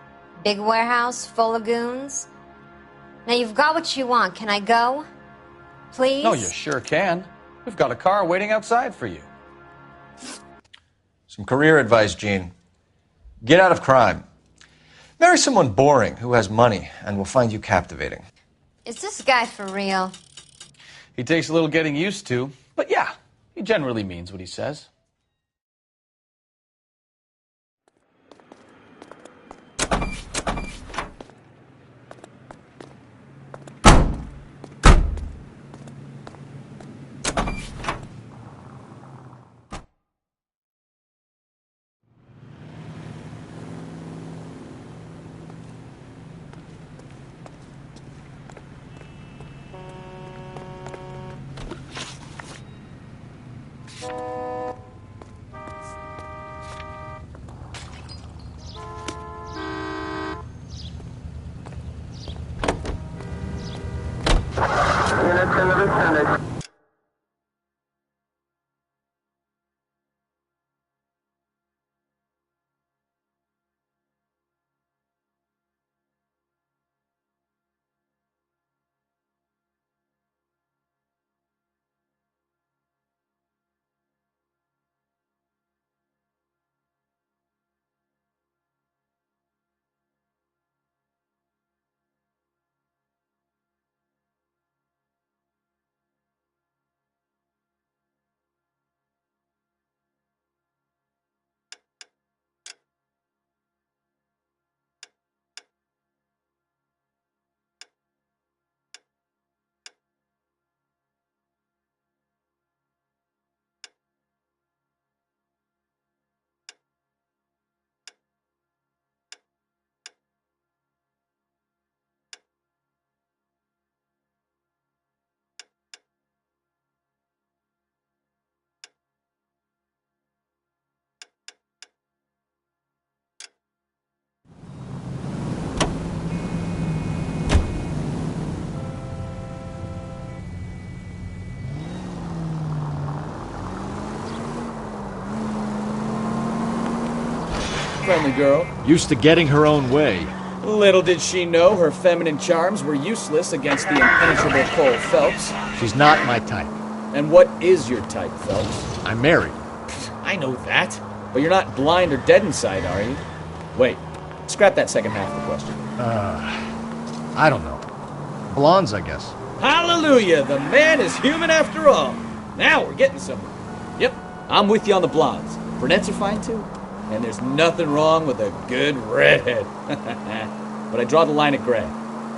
Big warehouse full of goons. Now you've got what you want. Can I go? Please? No, you sure can. We've got a car waiting outside for you. Some career advice, Gene. Get out of crime. Marry someone boring who has money and will find you captivating. Is this guy for real? He takes a little getting used to, but yeah, he generally means what he says. friendly girl. Used to getting her own way. Little did she know her feminine charms were useless against the impenetrable Cole Phelps. She's not my type. And what is your type, Phelps? I'm married. I know that. But you're not blind or dead inside, are you? Wait, scrap that second half of the question. I don't know. Blondes, I guess. Hallelujah! The man is human after all. Now we're getting somewhere. Yep, I'm with you on the blondes. Brunettes are fine too. And there's nothing wrong with a good redhead. But I draw the line at gray.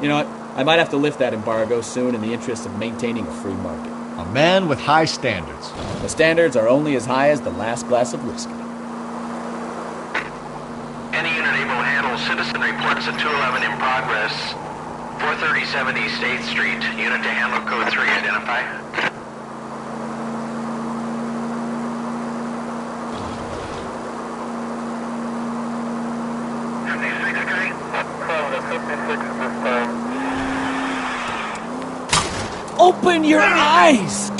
You know what? I might have to lift that embargo soon in the interest of maintaining a free market. A man with high standards. The standards are only as high as the last glass of whiskey. Any unit able to handle citizen reports at 211 in progress. 437 East 8th Street. Unit to handle code 3. Identify. Open your eyes!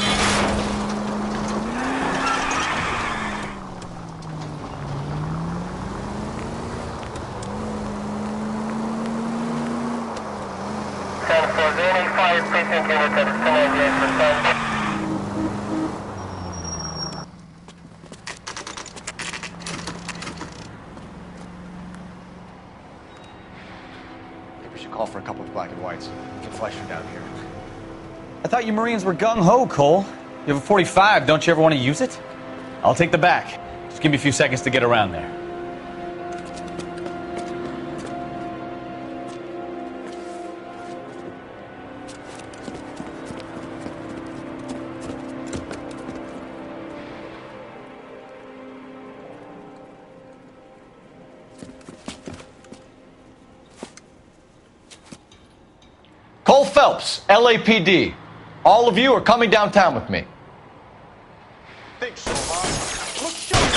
We should call for a couple of black and whites. Get Fleischer down here. I thought you Marines were gung-ho, Cole. You have a 45, don't you ever want to use it? I'll take the back. Just give me a few seconds to get around there. Cole Phelps, LAPD. All of you are coming downtown with me. Think so, huh? Look sharp!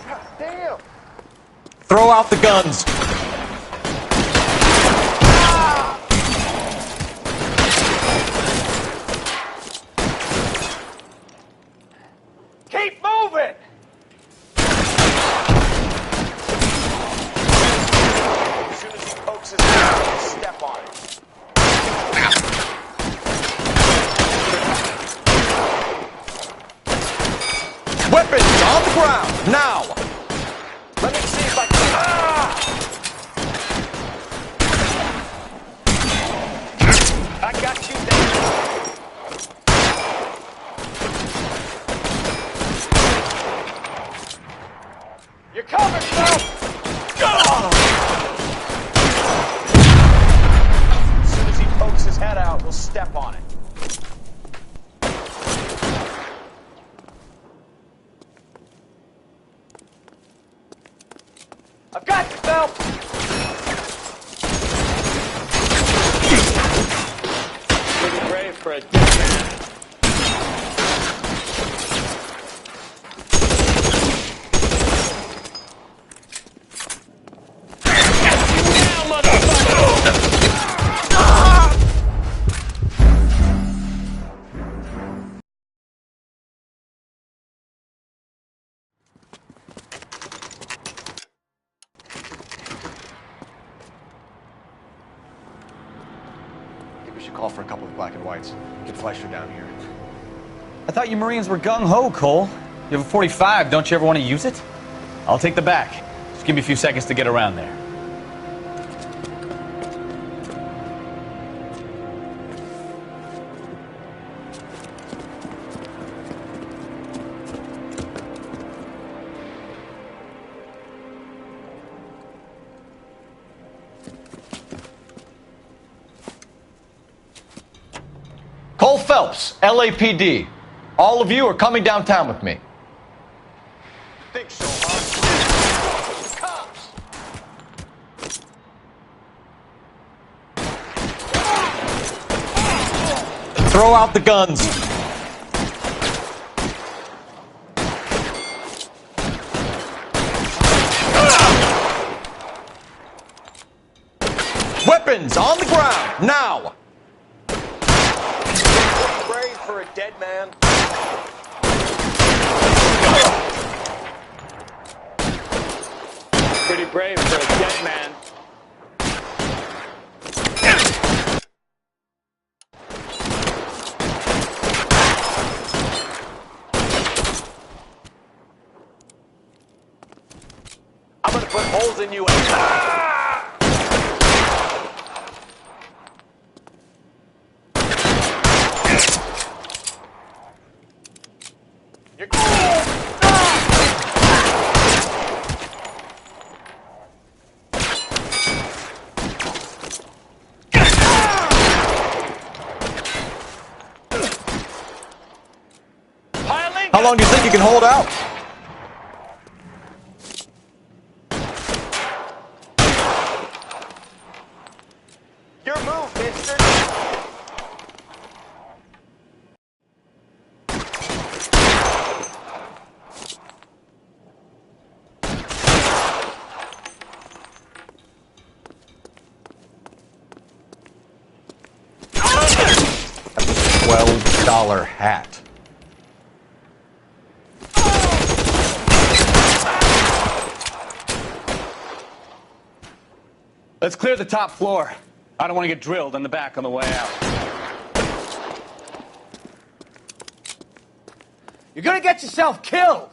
God damn! Throw out the guns. Keep moving! As soon as he pokes his head, step on it. Weapons on the ground, now! Let me see if I can... I got you there. You're coming, Phelps! As soon as he pokes his head out, we'll step on it. I've got you, Phelps! Pretty brave for a dead man. Now, motherfucker! We should call for a couple of black and whites. Get Fleischer down here. I thought you Marines were gung-ho, Cole. You have a 45, don't you ever want to use it? I'll take the back. Just give me a few seconds to get around there. Cole Phelps, LAPD. All of you are coming downtown with me. Think so, huh? Cops! Throw out the guns. Weapons on the ground, now! Brave for a dead man. holes in you and... How long do you think you can hold out? Your move, mister. $12 hat. Let's clear the top floor. I don't want to get drilled in the back on the way out. You're gonna get yourself killed!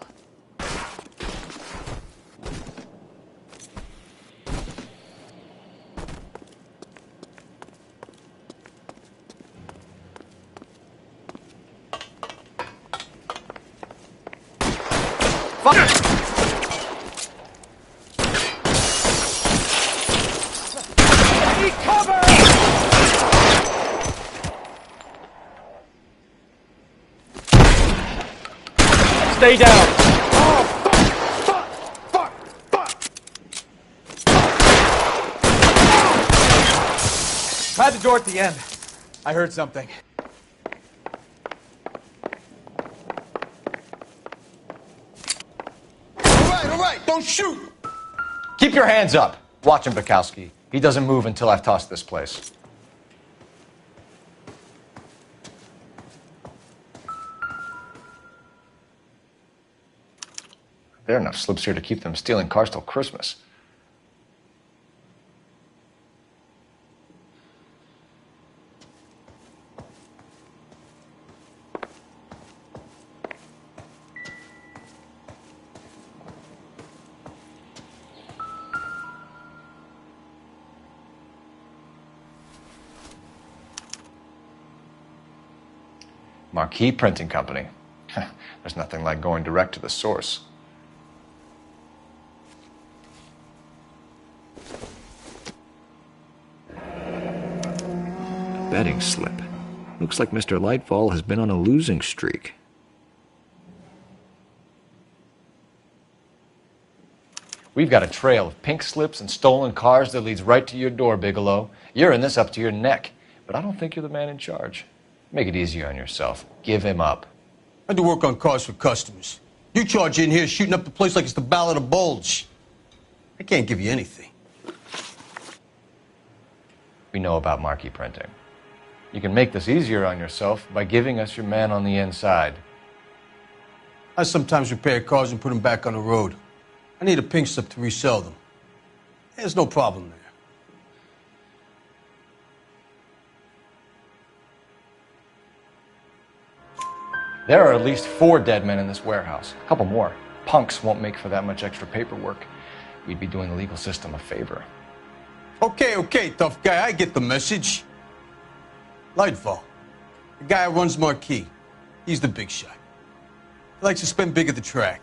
Need cover! Stay down. Try the door at the end. I heard something. All right, don't shoot! Keep your hands up. Watch him, Bukowski. He doesn't move until I've tossed this place. There are enough slips here to keep them stealing cars till Christmas. Marquee Printing Company. There's nothing like going direct to the source. Betting slip. Looks like Mr. Lightfall has been on a losing streak. We've got a trail of pink slips and stolen cars that leads right to your door, Bigelow. You're in this up to your neck, but I don't think you're the man in charge. Make it easier on yourself. Give him up. I do work on cars for customers. You charge in here shooting up the place like it's the Ballad of Bulge. I can't give you anything. We know about marquee printing. You can make this easier on yourself by giving us your man on the inside. I sometimes repair cars and put them back on the road. I need a pink slip to resell them. There's no problem there. There are at least 4 dead men in this warehouse. A couple more. Punks won't make for that much extra paperwork. We'd be doing the legal system a favor. Okay, tough guy. I get the message. Lightfall, the guy who runs Marquee. He's the big shot. He likes to spend big at the track.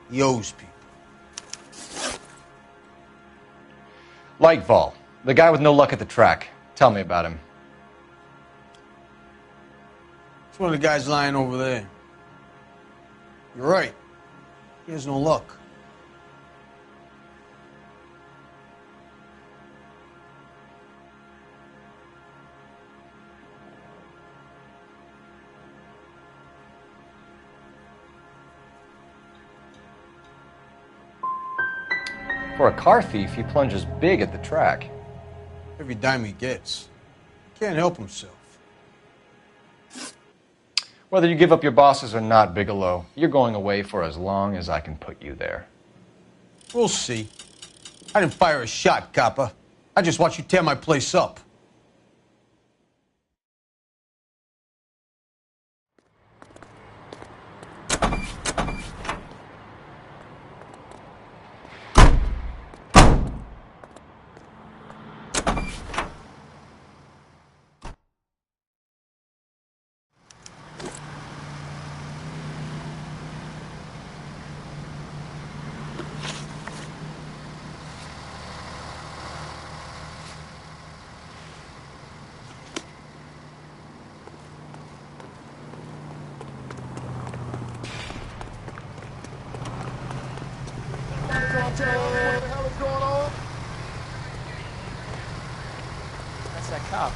He owes people. Lightfall, the guy with no luck at the track. Tell me about him. It's one of the guys lying over there. You're right. He has no luck. For a car thief, he plunges big at the track. Every dime he gets. Can't help himself. Whether you give up your bosses or not, Bigelow, you're going away for as long as I can put you there. We'll see. I didn't fire a shot, copper. I just watched you tear my place up. What the hell is going on? That's that cop.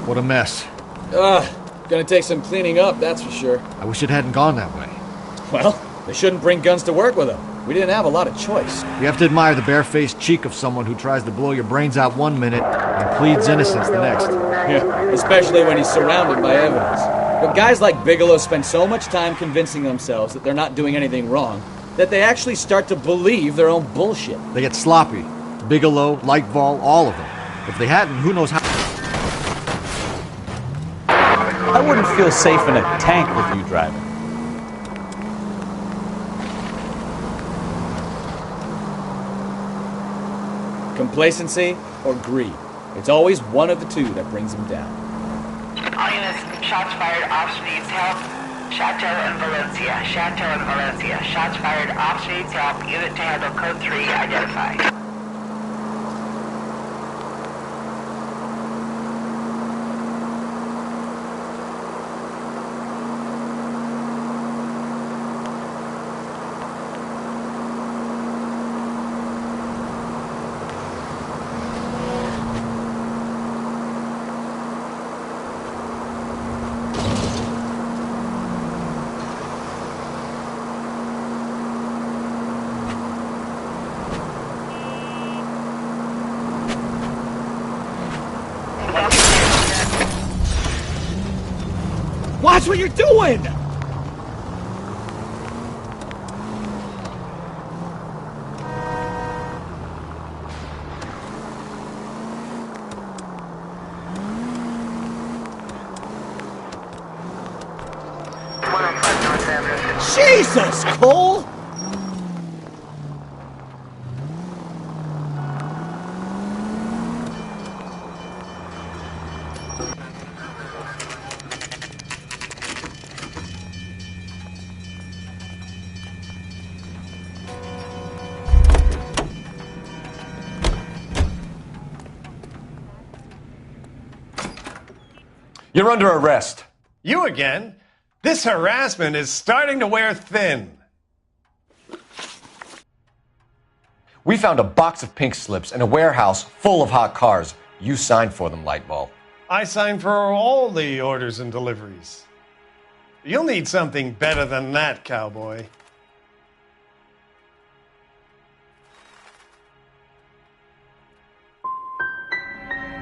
What a mess. Gonna take some cleaning up, that's for sure. I wish it hadn't gone that way. Well, they shouldn't bring guns to work with them. We didn't have a lot of choice. You have to admire the barefaced cheek of someone who tries to blow your brains out one minute and pleads innocence the next. Yeah, especially when he's surrounded by evidence. But guys like Bigelow spend so much time convincing themselves that they're not doing anything wrong that they actually start to believe their own bullshit. They get sloppy. Bigelow, Lightval, all of them. If they hadn't, who knows how... I wouldn't feel safe in a tank with you driving. Complacency or greed. It's always one of the two that brings them down. All units, shots fired, officer needs help. Chateau and Valencia. Chateau and Valencia. Shots fired, officer needs help. Unit to handle code 3 identified. Watch what you're doing! Jesus, Cole! You're under arrest. You again? This harassment is starting to wear thin. We found a box of pink slips in a warehouse full of hot cars. You signed for them, Lightball. I signed for all the orders and deliveries. You'll need something better than that, cowboy.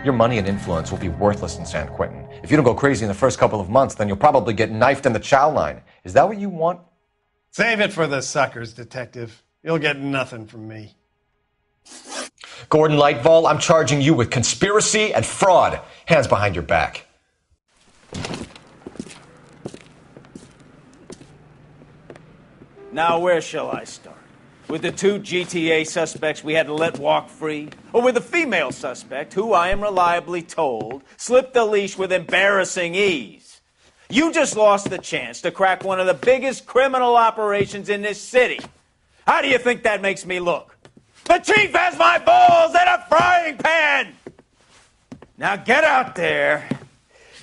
Your money and influence will be worthless in San Quentin. If you don't go crazy in the first couple of months, then you'll probably get knifed in the chow line. Is that what you want? Save it for the suckers, detective. You'll get nothing from me. Gordon Lightval, I'm charging you with conspiracy and fraud. Hands behind your back. Now, where shall I start? With the two GTA suspects we had to let walk free? Or with the female suspect, who I am reliably told slipped the leash with embarrassing ease? You just lost the chance to crack one of the biggest criminal operations in this city. How do you think that makes me look? The chief has my balls in a frying pan! Now get out there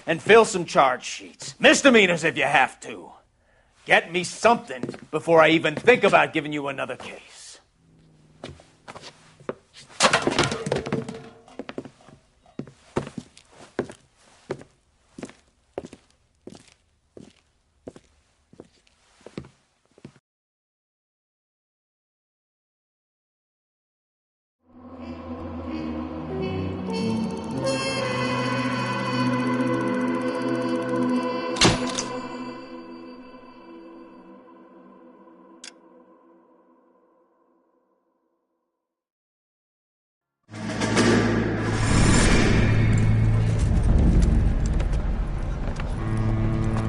and fill some charge sheets. Misdemeanors if you have to. Get me something before I even think about giving you another case.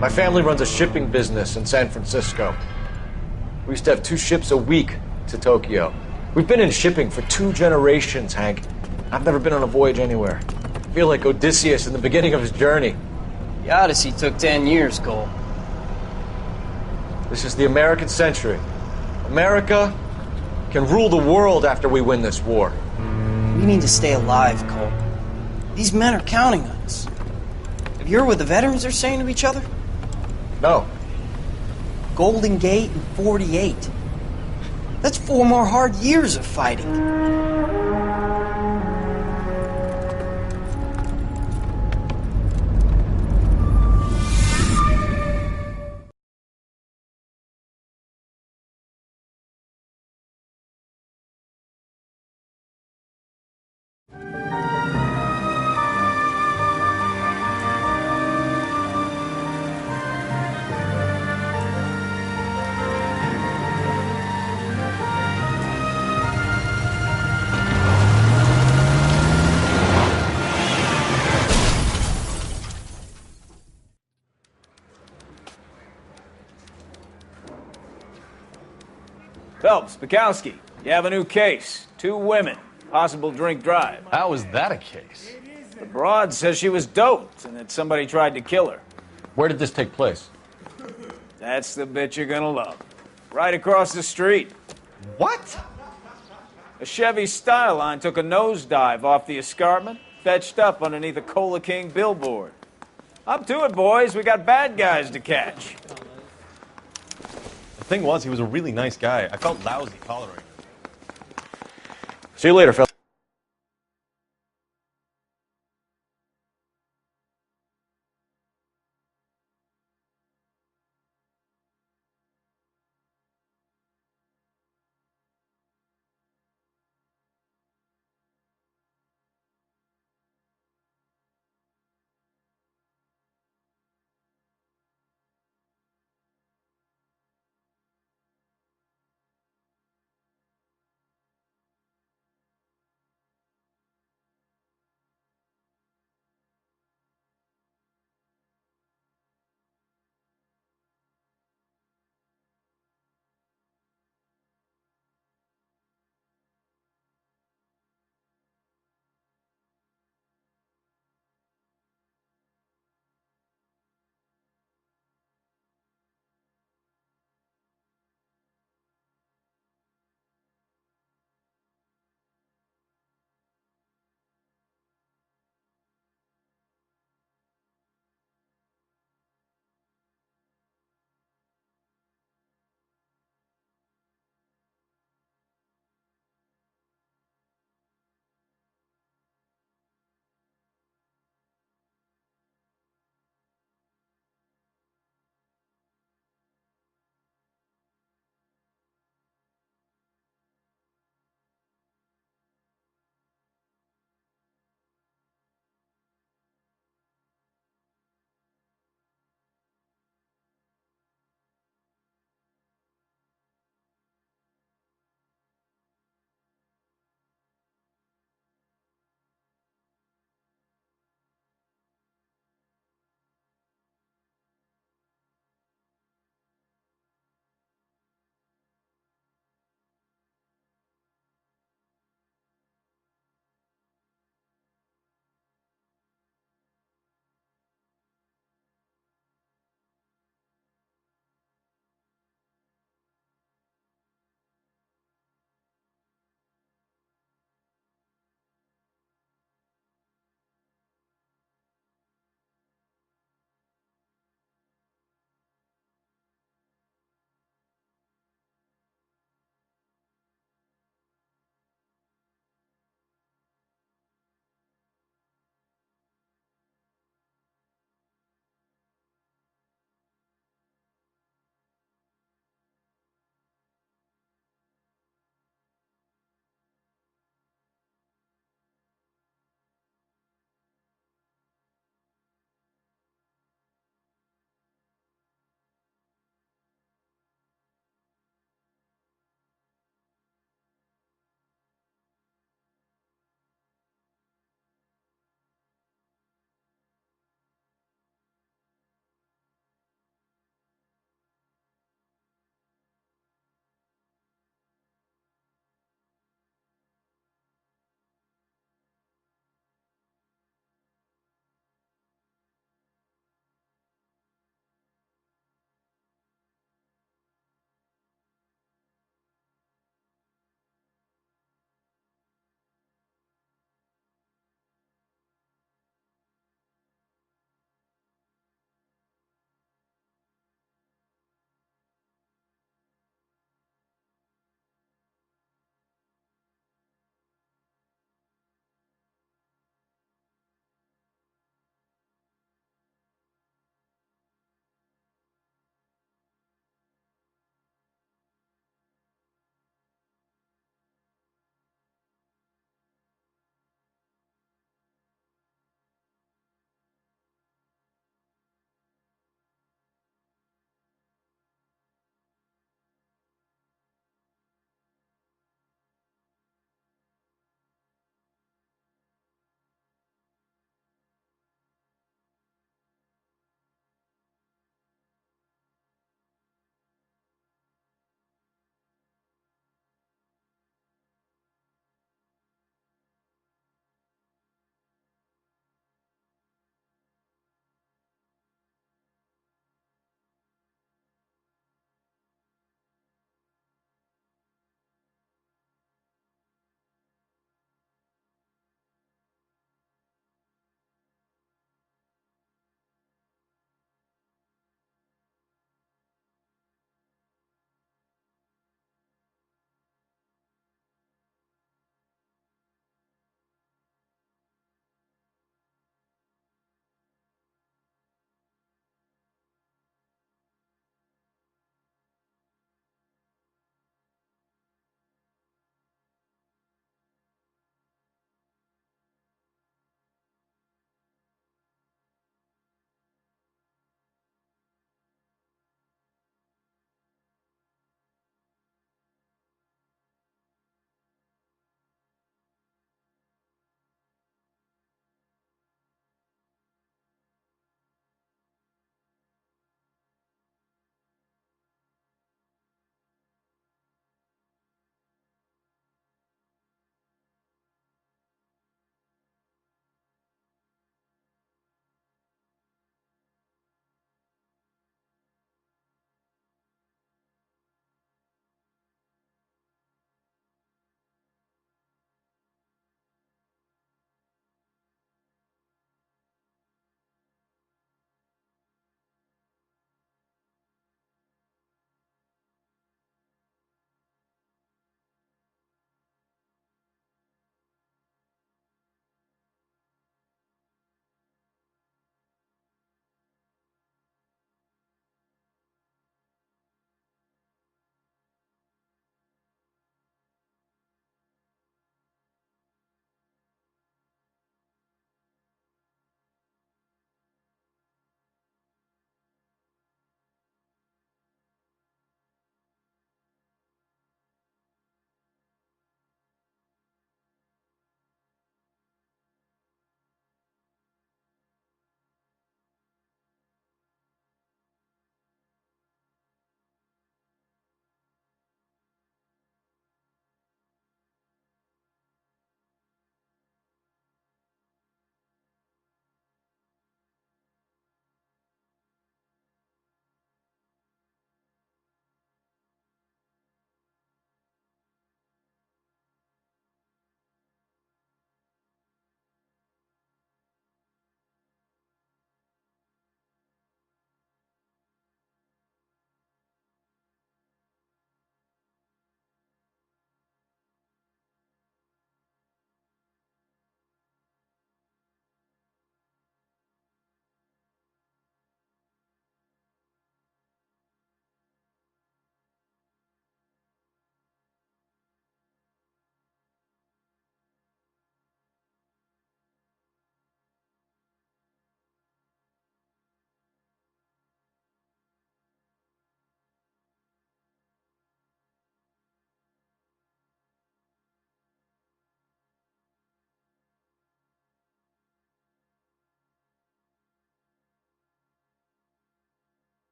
My family runs a shipping business in San Francisco. We used to have 2 ships a week to Tokyo. We've been in shipping for 2 generations, Hank. I've never been on a voyage anywhere. I feel like Odysseus in the beginning of his journey. The Odyssey took 10 years, Cole. This is the American century. America can rule the world after we win this war. We need to stay alive, Cole. These men are counting on us. Have you heard what the veterans are saying to each other? No. Golden Gate and 48. That's 4 more hard years of fighting. Phelps, Bukowski, you have a new case. 2 women, possible drink drive. How is that a case? The broad says she was doped and that somebody tried to kill her. Where did this take place? That's the bit you're gonna love. Right across the street. What? A Chevy Styline took a nosedive off the escarpment, fetched up underneath a Cola King billboard. Up to it, boys. We got bad guys to catch. The thing was, he was a really nice guy. I felt lousy tolerating him. See you later, Phil.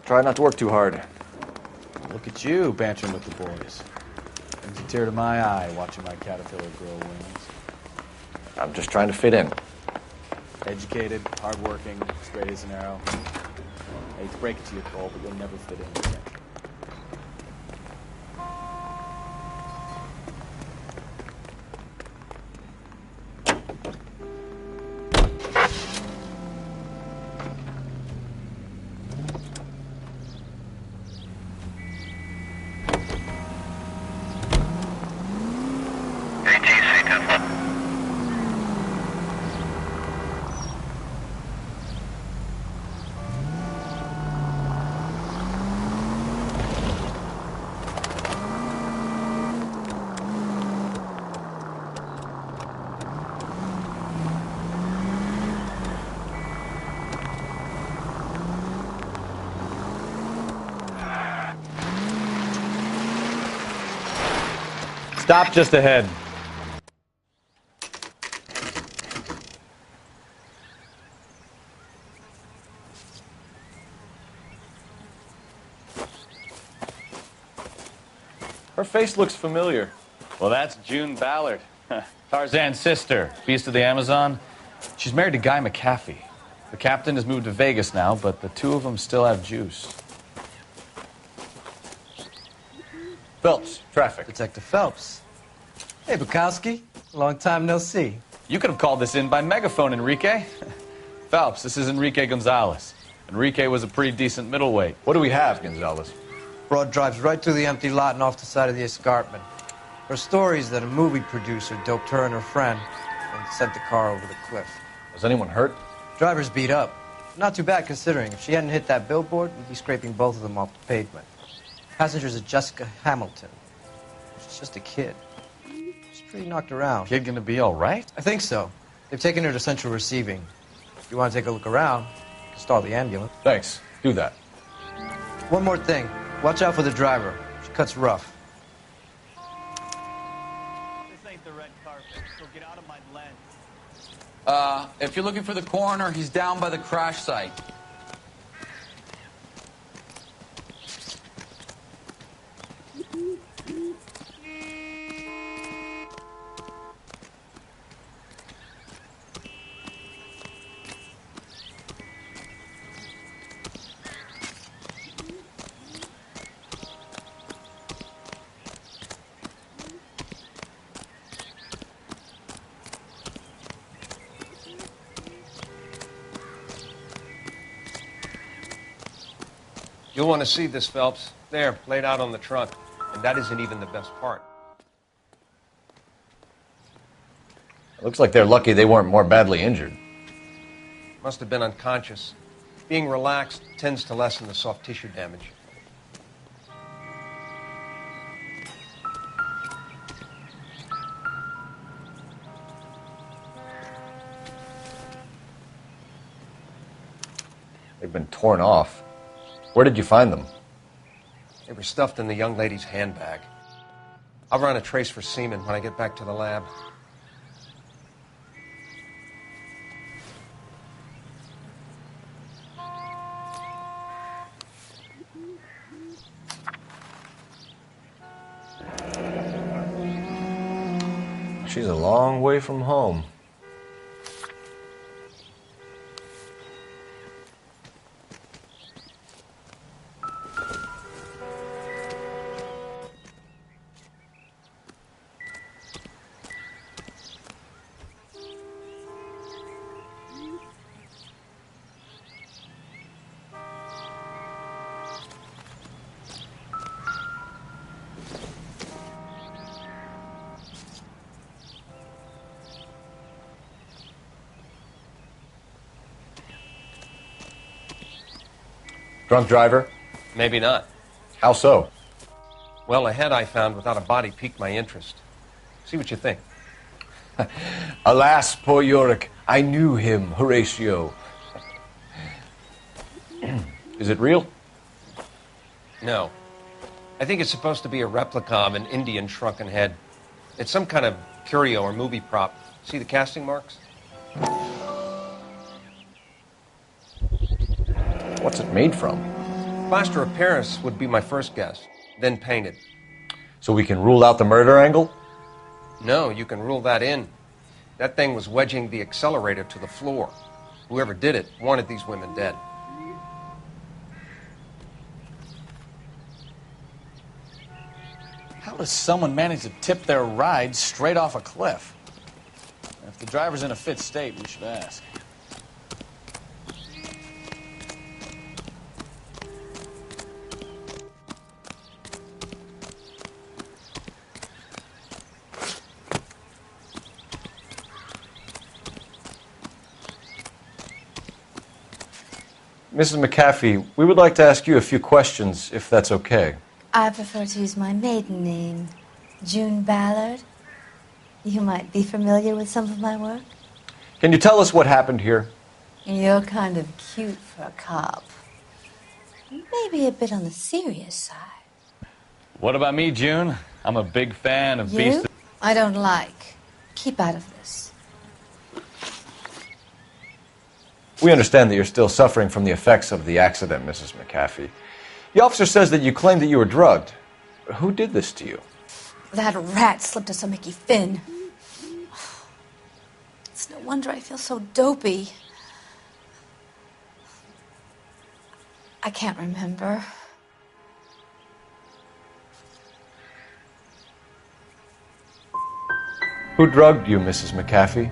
Try not to work too hard. Look at you, bantering with the boys. Brings a tear to my eye watching my caterpillar grow wings. I'm just trying to fit in. Educated, hardworking, straight as an arrow. I hate to break it to you, Cole, but you'll never fit in again. Stop just ahead. Her face looks familiar. Well, that's June Ballard, Tarzan's sister, beast of the Amazon. She's married to Guy McAfee. The captain has moved to Vegas now, but the two of them still have juice. Phelps, traffic. Detective Phelps. Hey, Bukowski. Long time no see. You could have called this in by megaphone, Enrique. Phelps, this is Enrique Gonzalez. Enrique was a pretty decent middleweight. What do we have, Gonzalez? Broad drives right through the empty lot and off the side of the escarpment. Her story is that a movie producer doped her and her friend and sent the car over the cliff. Was anyone hurt? Driver's beat up. Not too bad considering. If she hadn't hit that billboard, we'd be scraping both of them off the pavement. Passenger's a Jessica Hamilton. She's just a kid. She's pretty knocked around. Kid gonna be all right? I think so. They've taken her to central receiving. If you want to take a look around, you can stall the ambulance. Thanks. Do that. One more thing. Watch out for the driver. She cuts rough. This ain't the red carpet, so get out of my lens. If you're looking for the coroner, he's down by the crash site. You'll want to see this, Phelps. There, laid out on the trunk. And that isn't even the best part. It looks like they're lucky they weren't more badly injured. Must have been unconscious. Being relaxed tends to lessen the soft tissue damage. They've been torn off. Where did you find them? They were stuffed in the young lady's handbag. I'll run a trace for semen when I get back to the lab. She's a long way from home. Drunk driver? Maybe not. How so? Well, a head I found without a body piqued my interest. See what you think. Alas, poor Yorick, I knew him, Horatio. Is it real? No. I think it's supposed to be a replica of an Indian shrunken head. It's some kind of curio or movie prop. See the casting marks? What's it made from? Plaster of Paris would be my first guess, then painted. So we can rule out the murder angle? No, you can rule that in. That thing was wedging the accelerator to the floor. Whoever did it wanted these women dead. How does someone manage to tip their ride straight off a cliff? If the driver's in a fit state, we should ask. Mrs. McAfee, we would like to ask you a few questions, if that's okay. I prefer to use my maiden name, June Ballard. You might be familiar with some of my work. Can you tell us what happened here? You're kind of cute for a cop. Maybe a bit on the serious side. What about me, June? I'm a big fan of You? Beast. I don't like. Keep out of this. We understand that you're still suffering from the effects of the accident, Mrs. McAfee. The officer says that you claimed that you were drugged. Who did this to you? That rat slipped us a Mickey Finn. It's no wonder I feel so dopey. I can't remember. Who drugged you, Mrs. McAfee?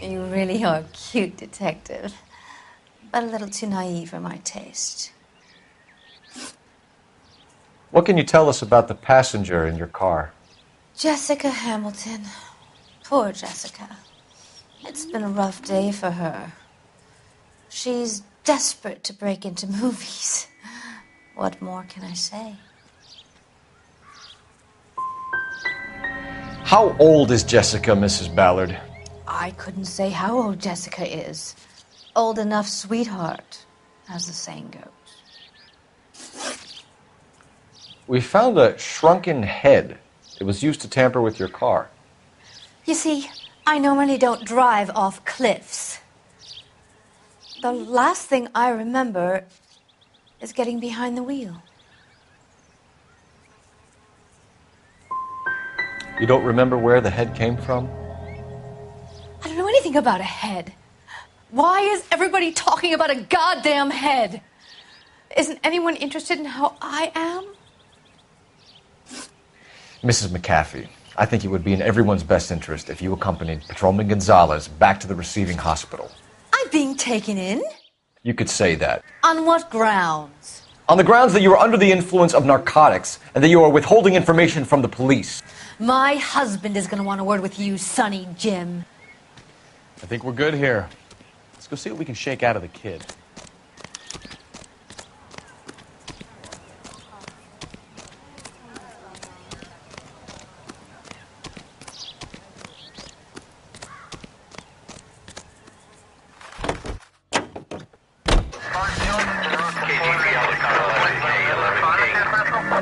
You really are a cute detective, but a little too naive for my taste. What can you tell us about the passenger in your car? Jessica Hamilton. Poor Jessica. It's been a rough day for her. She's desperate to break into movies. What more can I say? How old is Jessica, Mrs. Ballard? I couldn't say how old Jessica is. Old enough, sweetheart, as the saying goes. We found a shrunken head. It was used to tamper with your car. You see, I normally don't drive off cliffs. The last thing I remember is getting behind the wheel. You don't remember where the head came from? I don't know anything about a head. Why is everybody talking about a goddamn head? Isn't anyone interested in how I am? Mrs. McAfee, I think it would be in everyone's best interest if you accompanied Patrolman Gonzalez back to the receiving hospital. I'm being taken in? You could say that. On what grounds? On the grounds that you are under the influence of narcotics and that you are withholding information from the police. My husband is going to want a word with you, Sonny Jim. I think we're good here. Let's go see what we can shake out of the kid.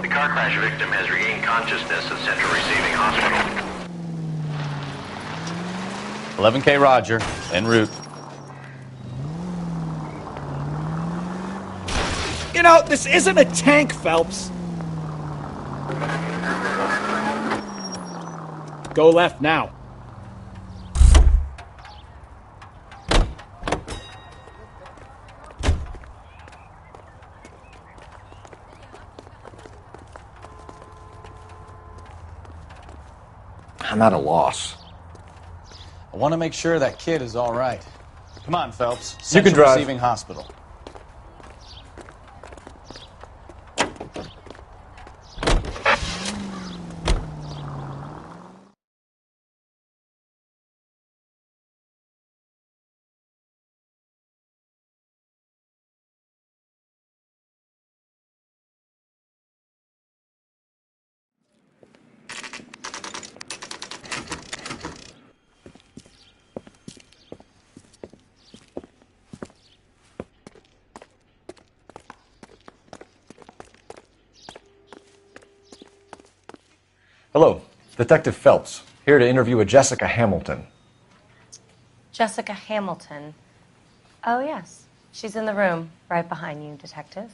The car crash victim has regained consciousness at Central Receiving Hospital. 11K Roger, en route. You know, this isn't a tank, Phelps. Go left now. I'm at a loss. I want to make sure that kid is all right. Come on, Phelps. You can Central drive. Receiving Hospital. Hello, Detective Phelps, here to interview a Jessica Hamilton. Jessica Hamilton. Oh, yes. She's in the room, right behind you, Detective.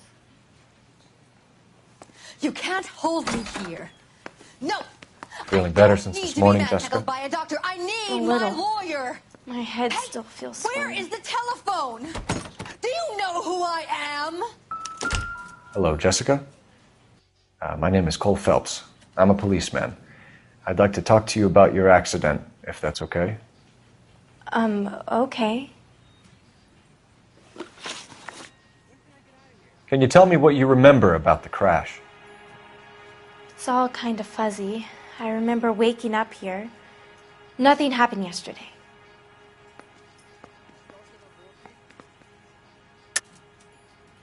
You can't hold me here. No! Feeling better since Need this to morning, be manhandled Jessica? by a doctor. I A need little. my lawyer. My head still feels Where swollen. is the telephone? Do you know who I am? Hello, Jessica. My name is Cole Phelps. I'm a policeman. I'd like to talk to you about your accident, if that's okay. Okay. Can you tell me what you remember about the crash? It's all kind of fuzzy. I remember waking up here. Nothing happened yesterday.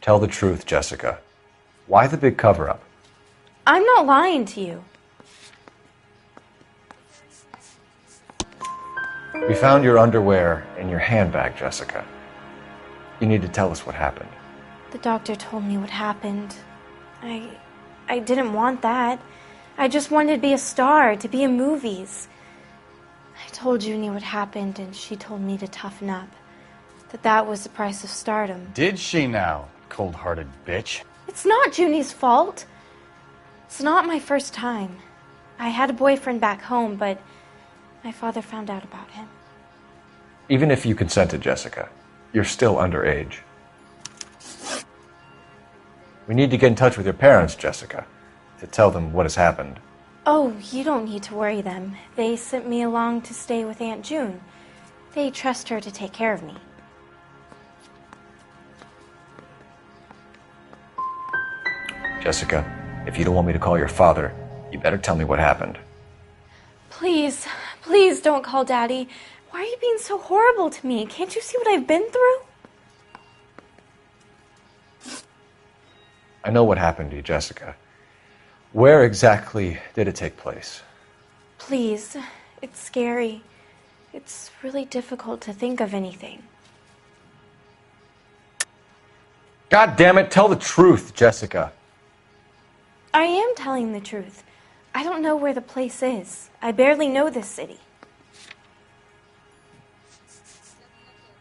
Tell the truth, Jessica. Why the big cover-up? I'm not lying to you. We found your underwear in your handbag, Jessica. You need to tell us what happened. The doctor told me what happened. I didn't want that. I just wanted to be a star, to be in movies. I told Junie what happened, and she told me to toughen up. That was the price of stardom. Did she now, cold-hearted bitch? It's not Junie's fault. It's not my first time. I had a boyfriend back home, but my father found out about him. Even if you consented, Jessica, you're still underage. We need to get in touch with your parents, Jessica, to tell them what has happened. Oh, you don't need to worry them. They sent me along to stay with Aunt June. They trust her to take care of me. Jessica, if you don't want me to call your father, you better tell me what happened. Please, please don't call Daddy. Why are you being so horrible to me? Can't you see what I've been through? I know what happened to you, Jessica. Where exactly did it take place? Please, it's scary. It's really difficult to think of anything. God damn it, tell the truth, Jessica. I am telling the truth. I don't know where the place is. I barely know this city.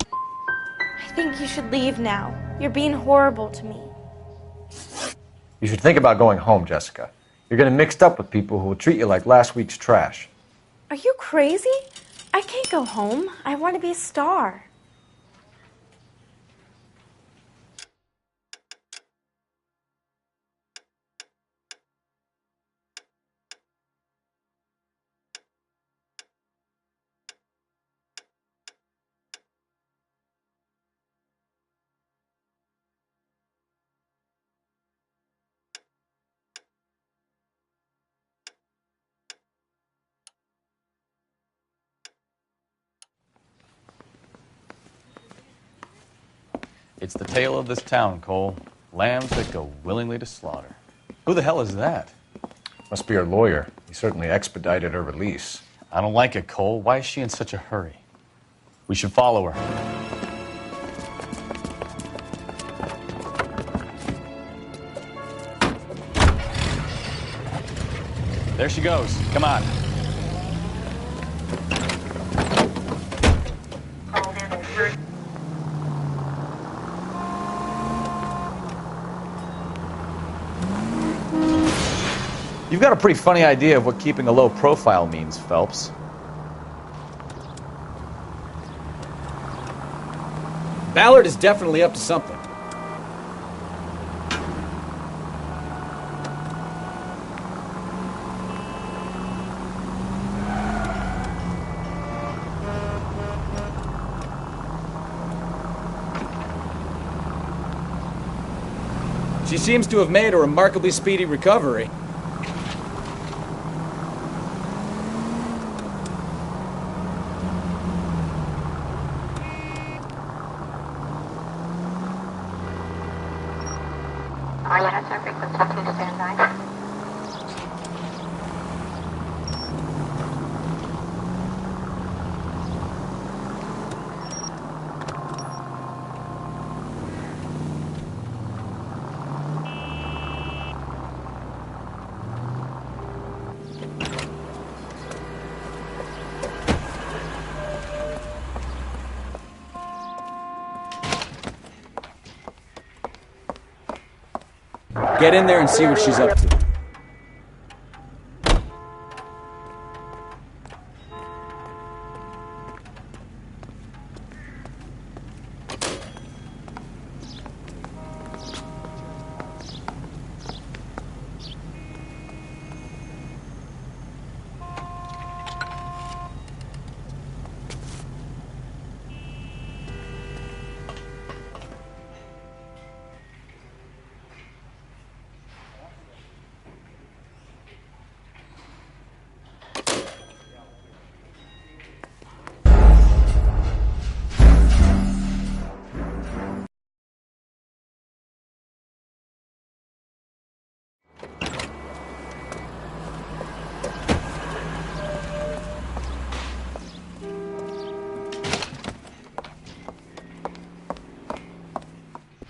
I think you should leave now. You're being horrible to me. You should think about going home, Jessica. You're getting mixed up with people who will treat you like last week's trash. Are you crazy? I can't go home. I want to be a star. It's the tale of this town, Cole. Lambs that go willingly to slaughter. Who the hell is that? Must be her lawyer. He certainly expedited her release. I don't like it, Cole. Why is she in such a hurry? We should follow her. There she goes. Come on. You've got a pretty funny idea of what keeping a low profile means, Phelps. Ballard is definitely up to something. She seems to have made a remarkably speedy recovery. Get in there and see what she's up to.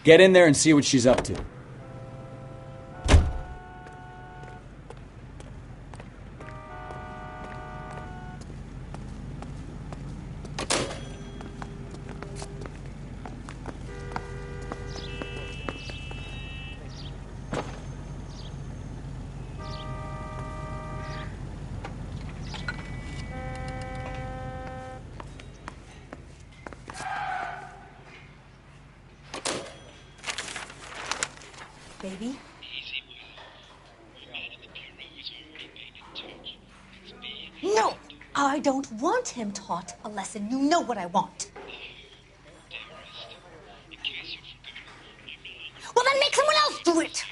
Get in there and see what she's up to. Baby? No! I don't want him taught a lesson. You know what I want. Well, then make someone else do it!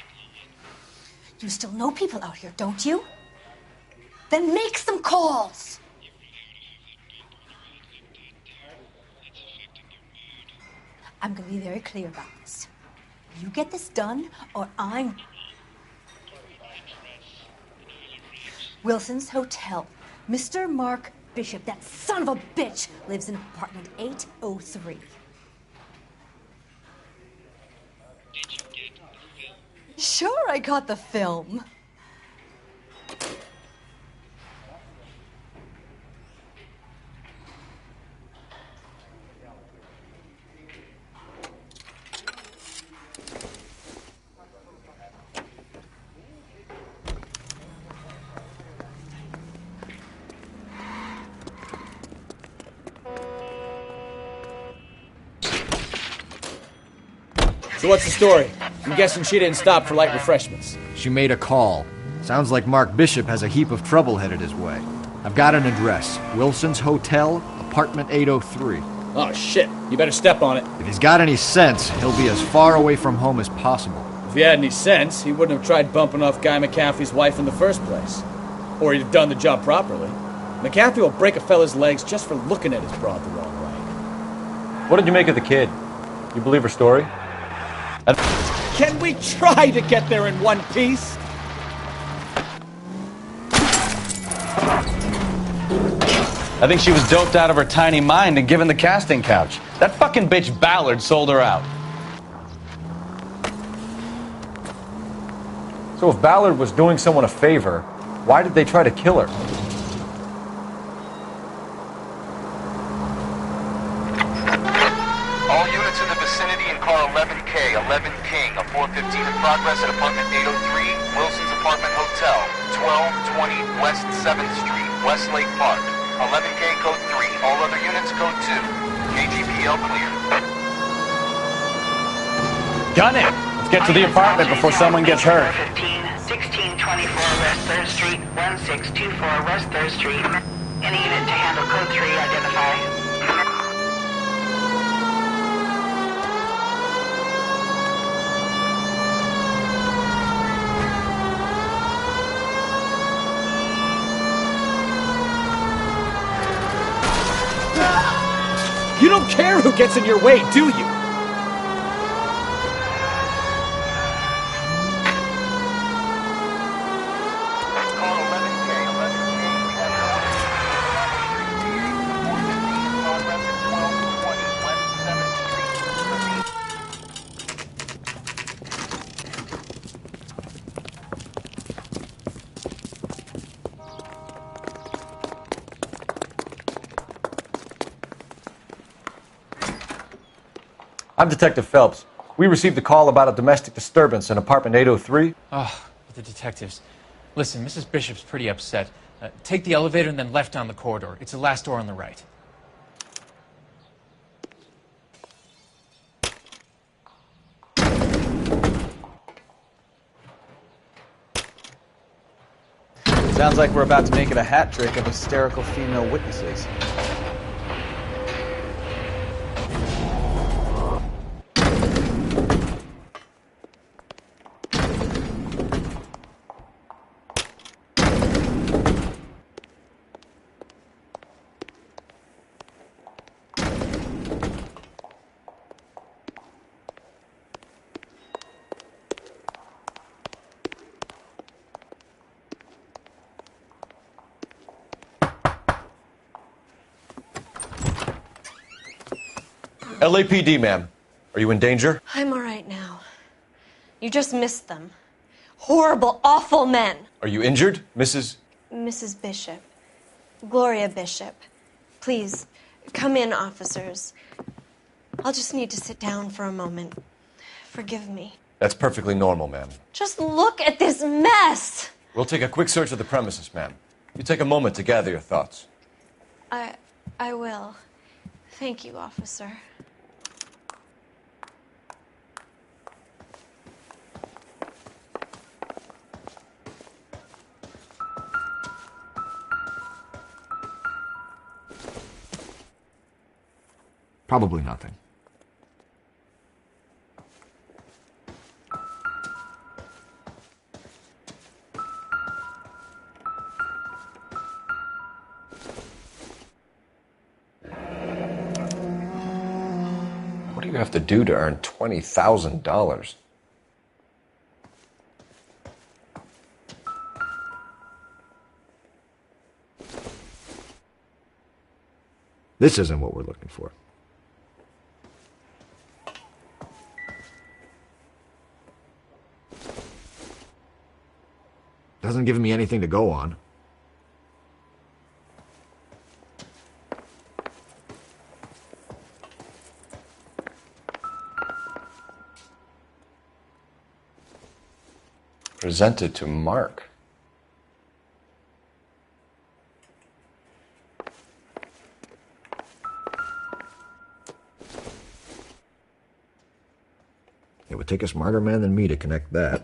You still know people out here, don't you? Then make some calls! I'm gonna be very clear about this. You get this done, or I'm... Wilson's Hotel. Mr. Mark Bishop, that son of a bitch, lives in apartment 803. Sure, I got the film. So what's the story? I'm guessing she didn't stop for light refreshments. She made a call. Sounds like Mark Bishop has a heap of trouble headed his way. I've got an address. Wilson's Hotel, apartment 803. Oh, shit. You better step on it. If he's got any sense, he'll be as far away from home as possible. If he had any sense, he wouldn't have tried bumping off Guy McCaffrey's wife in the first place. Or he'd have done the job properly. McCaffrey will break a fella's legs just for looking at his broad the wrong way. What did you make of the kid? You believe her story? Can we try to get there in one piece? I think she was doped out of her tiny mind and given the casting couch. That fucking bitch Ballard sold her out. So if Ballard was doing someone a favor, why did they try to kill her? All units in the vicinity in car 11K, 11 King, a 415 in progress at apartment 803, Wilson's Apartment Hotel, 1220 West 7th Street, Westlake Park. 11K code 3, all other units code 2. KGPL clear. Gun it! Let's get to the apartment before someone gets hurt. 1624 West 3rd Street, 1624 West 3rd Street. Any unit to handle code 3, identify. You don't care who gets in your way, do you? I'm Detective Phelps. We received a call about a domestic disturbance in apartment 803. Oh, the detectives. Listen, Mrs. Bishop's pretty upset. Take the elevator and then left down the corridor. It's the last door on the right. Sounds like we're about to make it a hat trick of hysterical female witnesses. LAPD, ma'am. Are you in danger? I'm all right now. You just missed them. Horrible, awful men. Are you injured, Mrs.? Mrs. Bishop. Gloria Bishop. Please, come in, officers. I'll just need to sit down for a moment. Forgive me. That's perfectly normal, ma'am. Just look at this mess! We'll take a quick search of the premises, ma'am. You take a moment to gather your thoughts. I will. Thank you, officer. Probably nothing. What do you have to do to earn $20,000? This isn't what we're looking for. Doesn't give me anything to go on. Presented to Mark. It would take a smarter man than me to connect that.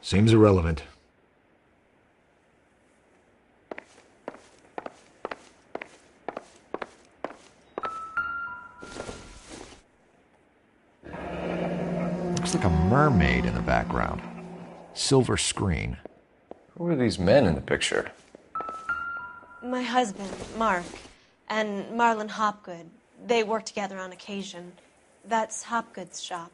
Seems irrelevant. Looks like a mermaid in the background. Silver screen. Who are these men in the picture? My husband, Mark, and Marlon Hopgood. They work together on occasion. That's Hopgood's shop.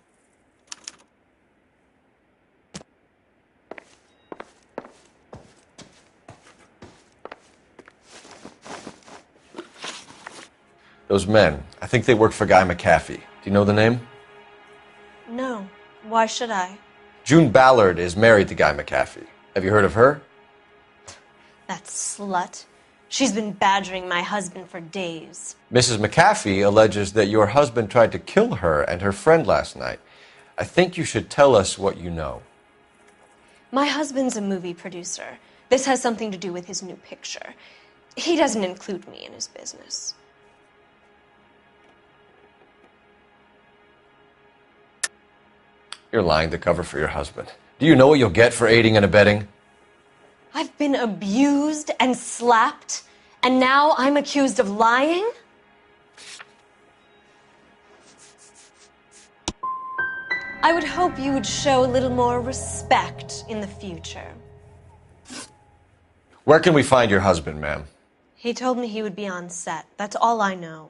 Those men, I think they work for Guy McAfee. Do you know the name? No. Why should I? June Ballard is married to Guy McAfee. Have you heard of her? That slut. She's been badgering my husband for days. Mrs. McAfee alleges that your husband tried to kill her and her friend last night. I think you should tell us what you know. My husband's a movie producer. This has something to do with his new picture. He doesn't include me in his business. You're lying to cover for your husband. Do you know what you'll get for aiding and abetting? I've been abused and slapped, and now I'm accused of lying? I would hope you would show a little more respect in the future. Where can we find your husband, ma'am? He told me he would be on set. That's all I know.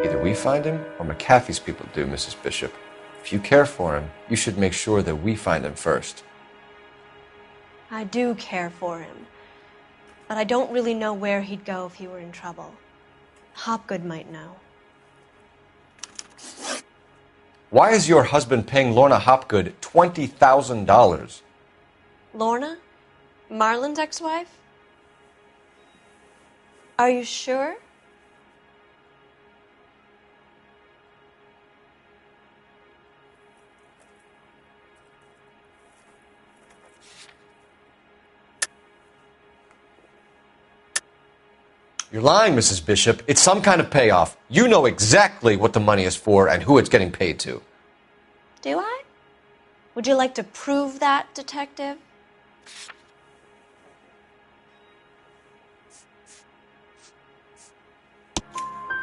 Either we find him or McAfee's people do, Mrs. Bishop. If you care for him, you should make sure that we find him first. I do care for him, but I don't really know where he'd go if he were in trouble. Hopgood might know. Why is your husband paying Lorna Hopgood $20,000? Lorna? Marlon's ex-wife? Are you sure? You're lying, Mrs. Bishop. It's some kind of payoff. You know exactly what the money is for and who it's getting paid to. Do I? Would you like to prove that, Detective?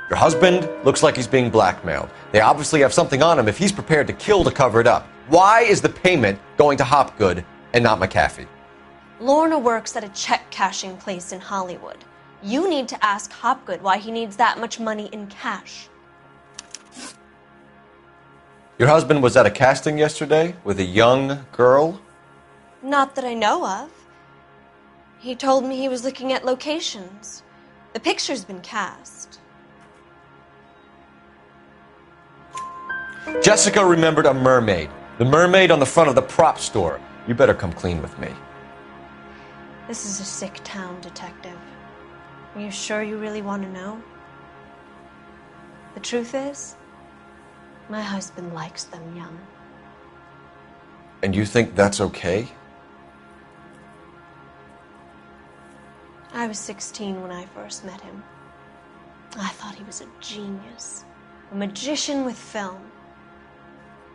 Your husband looks like he's being blackmailed. They obviously have something on him if he's prepared to kill to cover it up. Why is the payment going to Hopgood and not McAfee? Lorna works at a check-cashing place in Hollywood. You need to ask Hopgood why he needs that much money in cash. Your husband was at a casting yesterday with a young girl? Not that I know of. He told me he was looking at locations. The picture's been cast. Jessica remembered a mermaid. The mermaid on the front of the prop store. You better come clean with me. This is a sick town, Detective. Are you sure you really want to know? The truth is, my husband likes them young. And you think that's okay? I was 16 when I first met him. I thought he was a genius, a magician with film.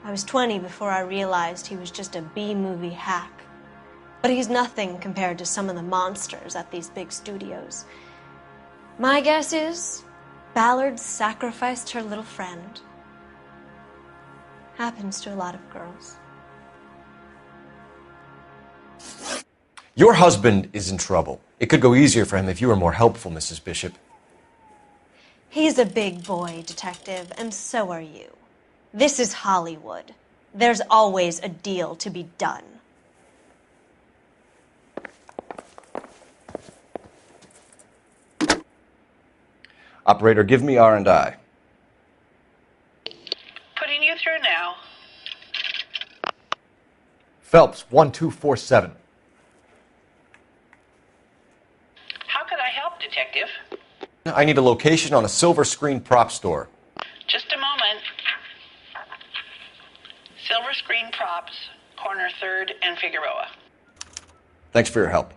I was 20 before I realized he was just a B-movie hack. But he's nothing compared to some of the monsters at these big studios. My guess is Ballard sacrificed her little friend. Happens to a lot of girls. Your husband is in trouble. It could go easier for him if you were more helpful, Mrs. Bishop. He's a big boy, Detective, and so are you. This is Hollywood. There's always a deal to be done. Operator, give me R&I. Putting you through now. Phelps, 1247. How could I help, Detective? I need a location on a silver screen prop store. Just a moment. Silver Screen Props, corner 3rd and Figueroa. Thanks for your help.